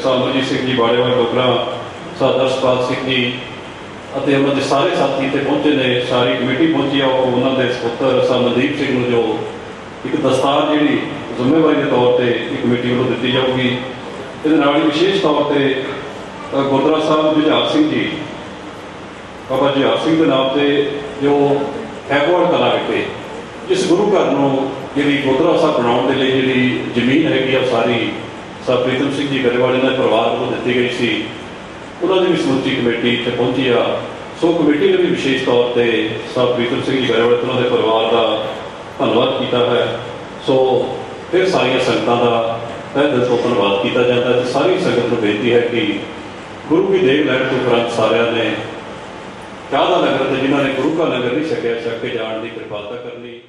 अमरजीत सिंह जी बाड़ेवाल डोगरा, साहब दर्शपाल सिंह जी ਅਤੇ ਉਹਨਾਂ ਦੇ ਸਾਰੇ ਸਾਥੀ ਇੱਥੇ ਪਹੁੰਚੇ ਨੇ, ਸਾਰੀ ਕਮੇਟੀ ਪਹੁੰਚੀ ਆ। ਉਹ ਉਹਨਾਂ ਦੇ ਸਪੁੱਤਰ ਸਾਹਿਬ ਮਨਦੀਪ ਸਿੰਘ ਨੂੰ ਜੋ ਇੱਕ ਦਸਤਾਰ ਜਿਹੜੀ ਜ਼ਿੰਮੇਵਾਰੀ ਦੇ ਤੌਰ ਤੇ ਇੱਕ ਕਮੇਟੀ ਵੱਲੋਂ ਦਿੱਤੀ ਜਾਊਗੀ। ਇਹਦੇ ਨਾਲ ਹੀ ਵਿਸ਼ੇਸ਼ ਤੌਰ ਤੇ ਗੁਰਦੁਆਰਾ ਸਾਹਿਬ ਜੁਝਾਰ ਸਿੰਘ ਜੀ, ਬਾਬਾ ਜੁਝਾਰ ਸਿੰਘ ਦੇ ਨਾਮ ਤੇ ਜੋ ਹੈਗੋਵਾਲ ਕਲਾਂ ਵਿਖੇ ਜਿਸ ਗੁਰੂ ਘਰ ਨੂੰ ਜਿਹੜੀ ਗੁਰਦੁਆਰਾ ਸਾਹਿਬ ਬਣਾਉਣ ਦੇ ਲਈ ਜਿਹੜੀ ਜ਼ਮੀਨ ਹੈਗੀ ਆ ਸਾਰੀ ਸਾਹਿਬ ਪ੍ਰੀਤਮ ਸਿੰਘ ਜੀ ਗਰੇਵਾਲ ਦੇ ਪਰਿਵਾਰ ਵੱਲੋਂ ਦਿੱਤੀ ਗਈ ਸੀ, ਉਹਨਾਂ ਦੀ ਵੀ ਸਮੁੱਚੀ ਕਮੇਟੀ ਇੱਥੇ ਪਹੁੰਚੀ ਆ। ਸੋ ਕਮੇਟੀ ਨੇ ਵੀ ਵਿਸ਼ੇਸ਼ ਤੌਰ ਤੇ ਸਾਹਿਬ ਪ੍ਰੀਤਮ ਸਿੰਘ ਜੀ ਗਰੇਵਾਲ ਉਹਨਾਂ ਦੇ ਪਰਿਵਾਰ ਦਾ ਧੰਨਵਾਦ ਕੀਤਾ ਹੈ। ਸੋ ਫਿਰ ਸਾਰੀਆਂ ਸੰਗਤਾਂ ਦਾ ਤਹਿ ਦਿਲ ਤੋਂ ਧੰਨਵਾਦ ਕੀਤਾ ਜਾਂਦਾ ਹੈ ਤੇ ਸਾਰੀ ਸੰਗਤ ਨੂੰ ਬੇਨਤੀ ਹੈ ਕਿ ਗੁਰੂ ਕੀ ਦੇਗ ਲੈਣ ਤੋਂ ਉਪਰੰਤ ਸਾਰਿਆਂ ਨੇ ਚਾਹ ਦਾ ਲੰਗਰ ਤੇ ਜਿਨ੍ਹਾਂ ਨੇ ਗੁਰੂ ਕਾ ਲੰਗਰ ਨਹੀਂ ਛਕਿਆ, ਛਕ ਕੇ ਜਾਣ ਦੀ ਕਿਰਪਾਲਤਾ ਕਰਨੀ।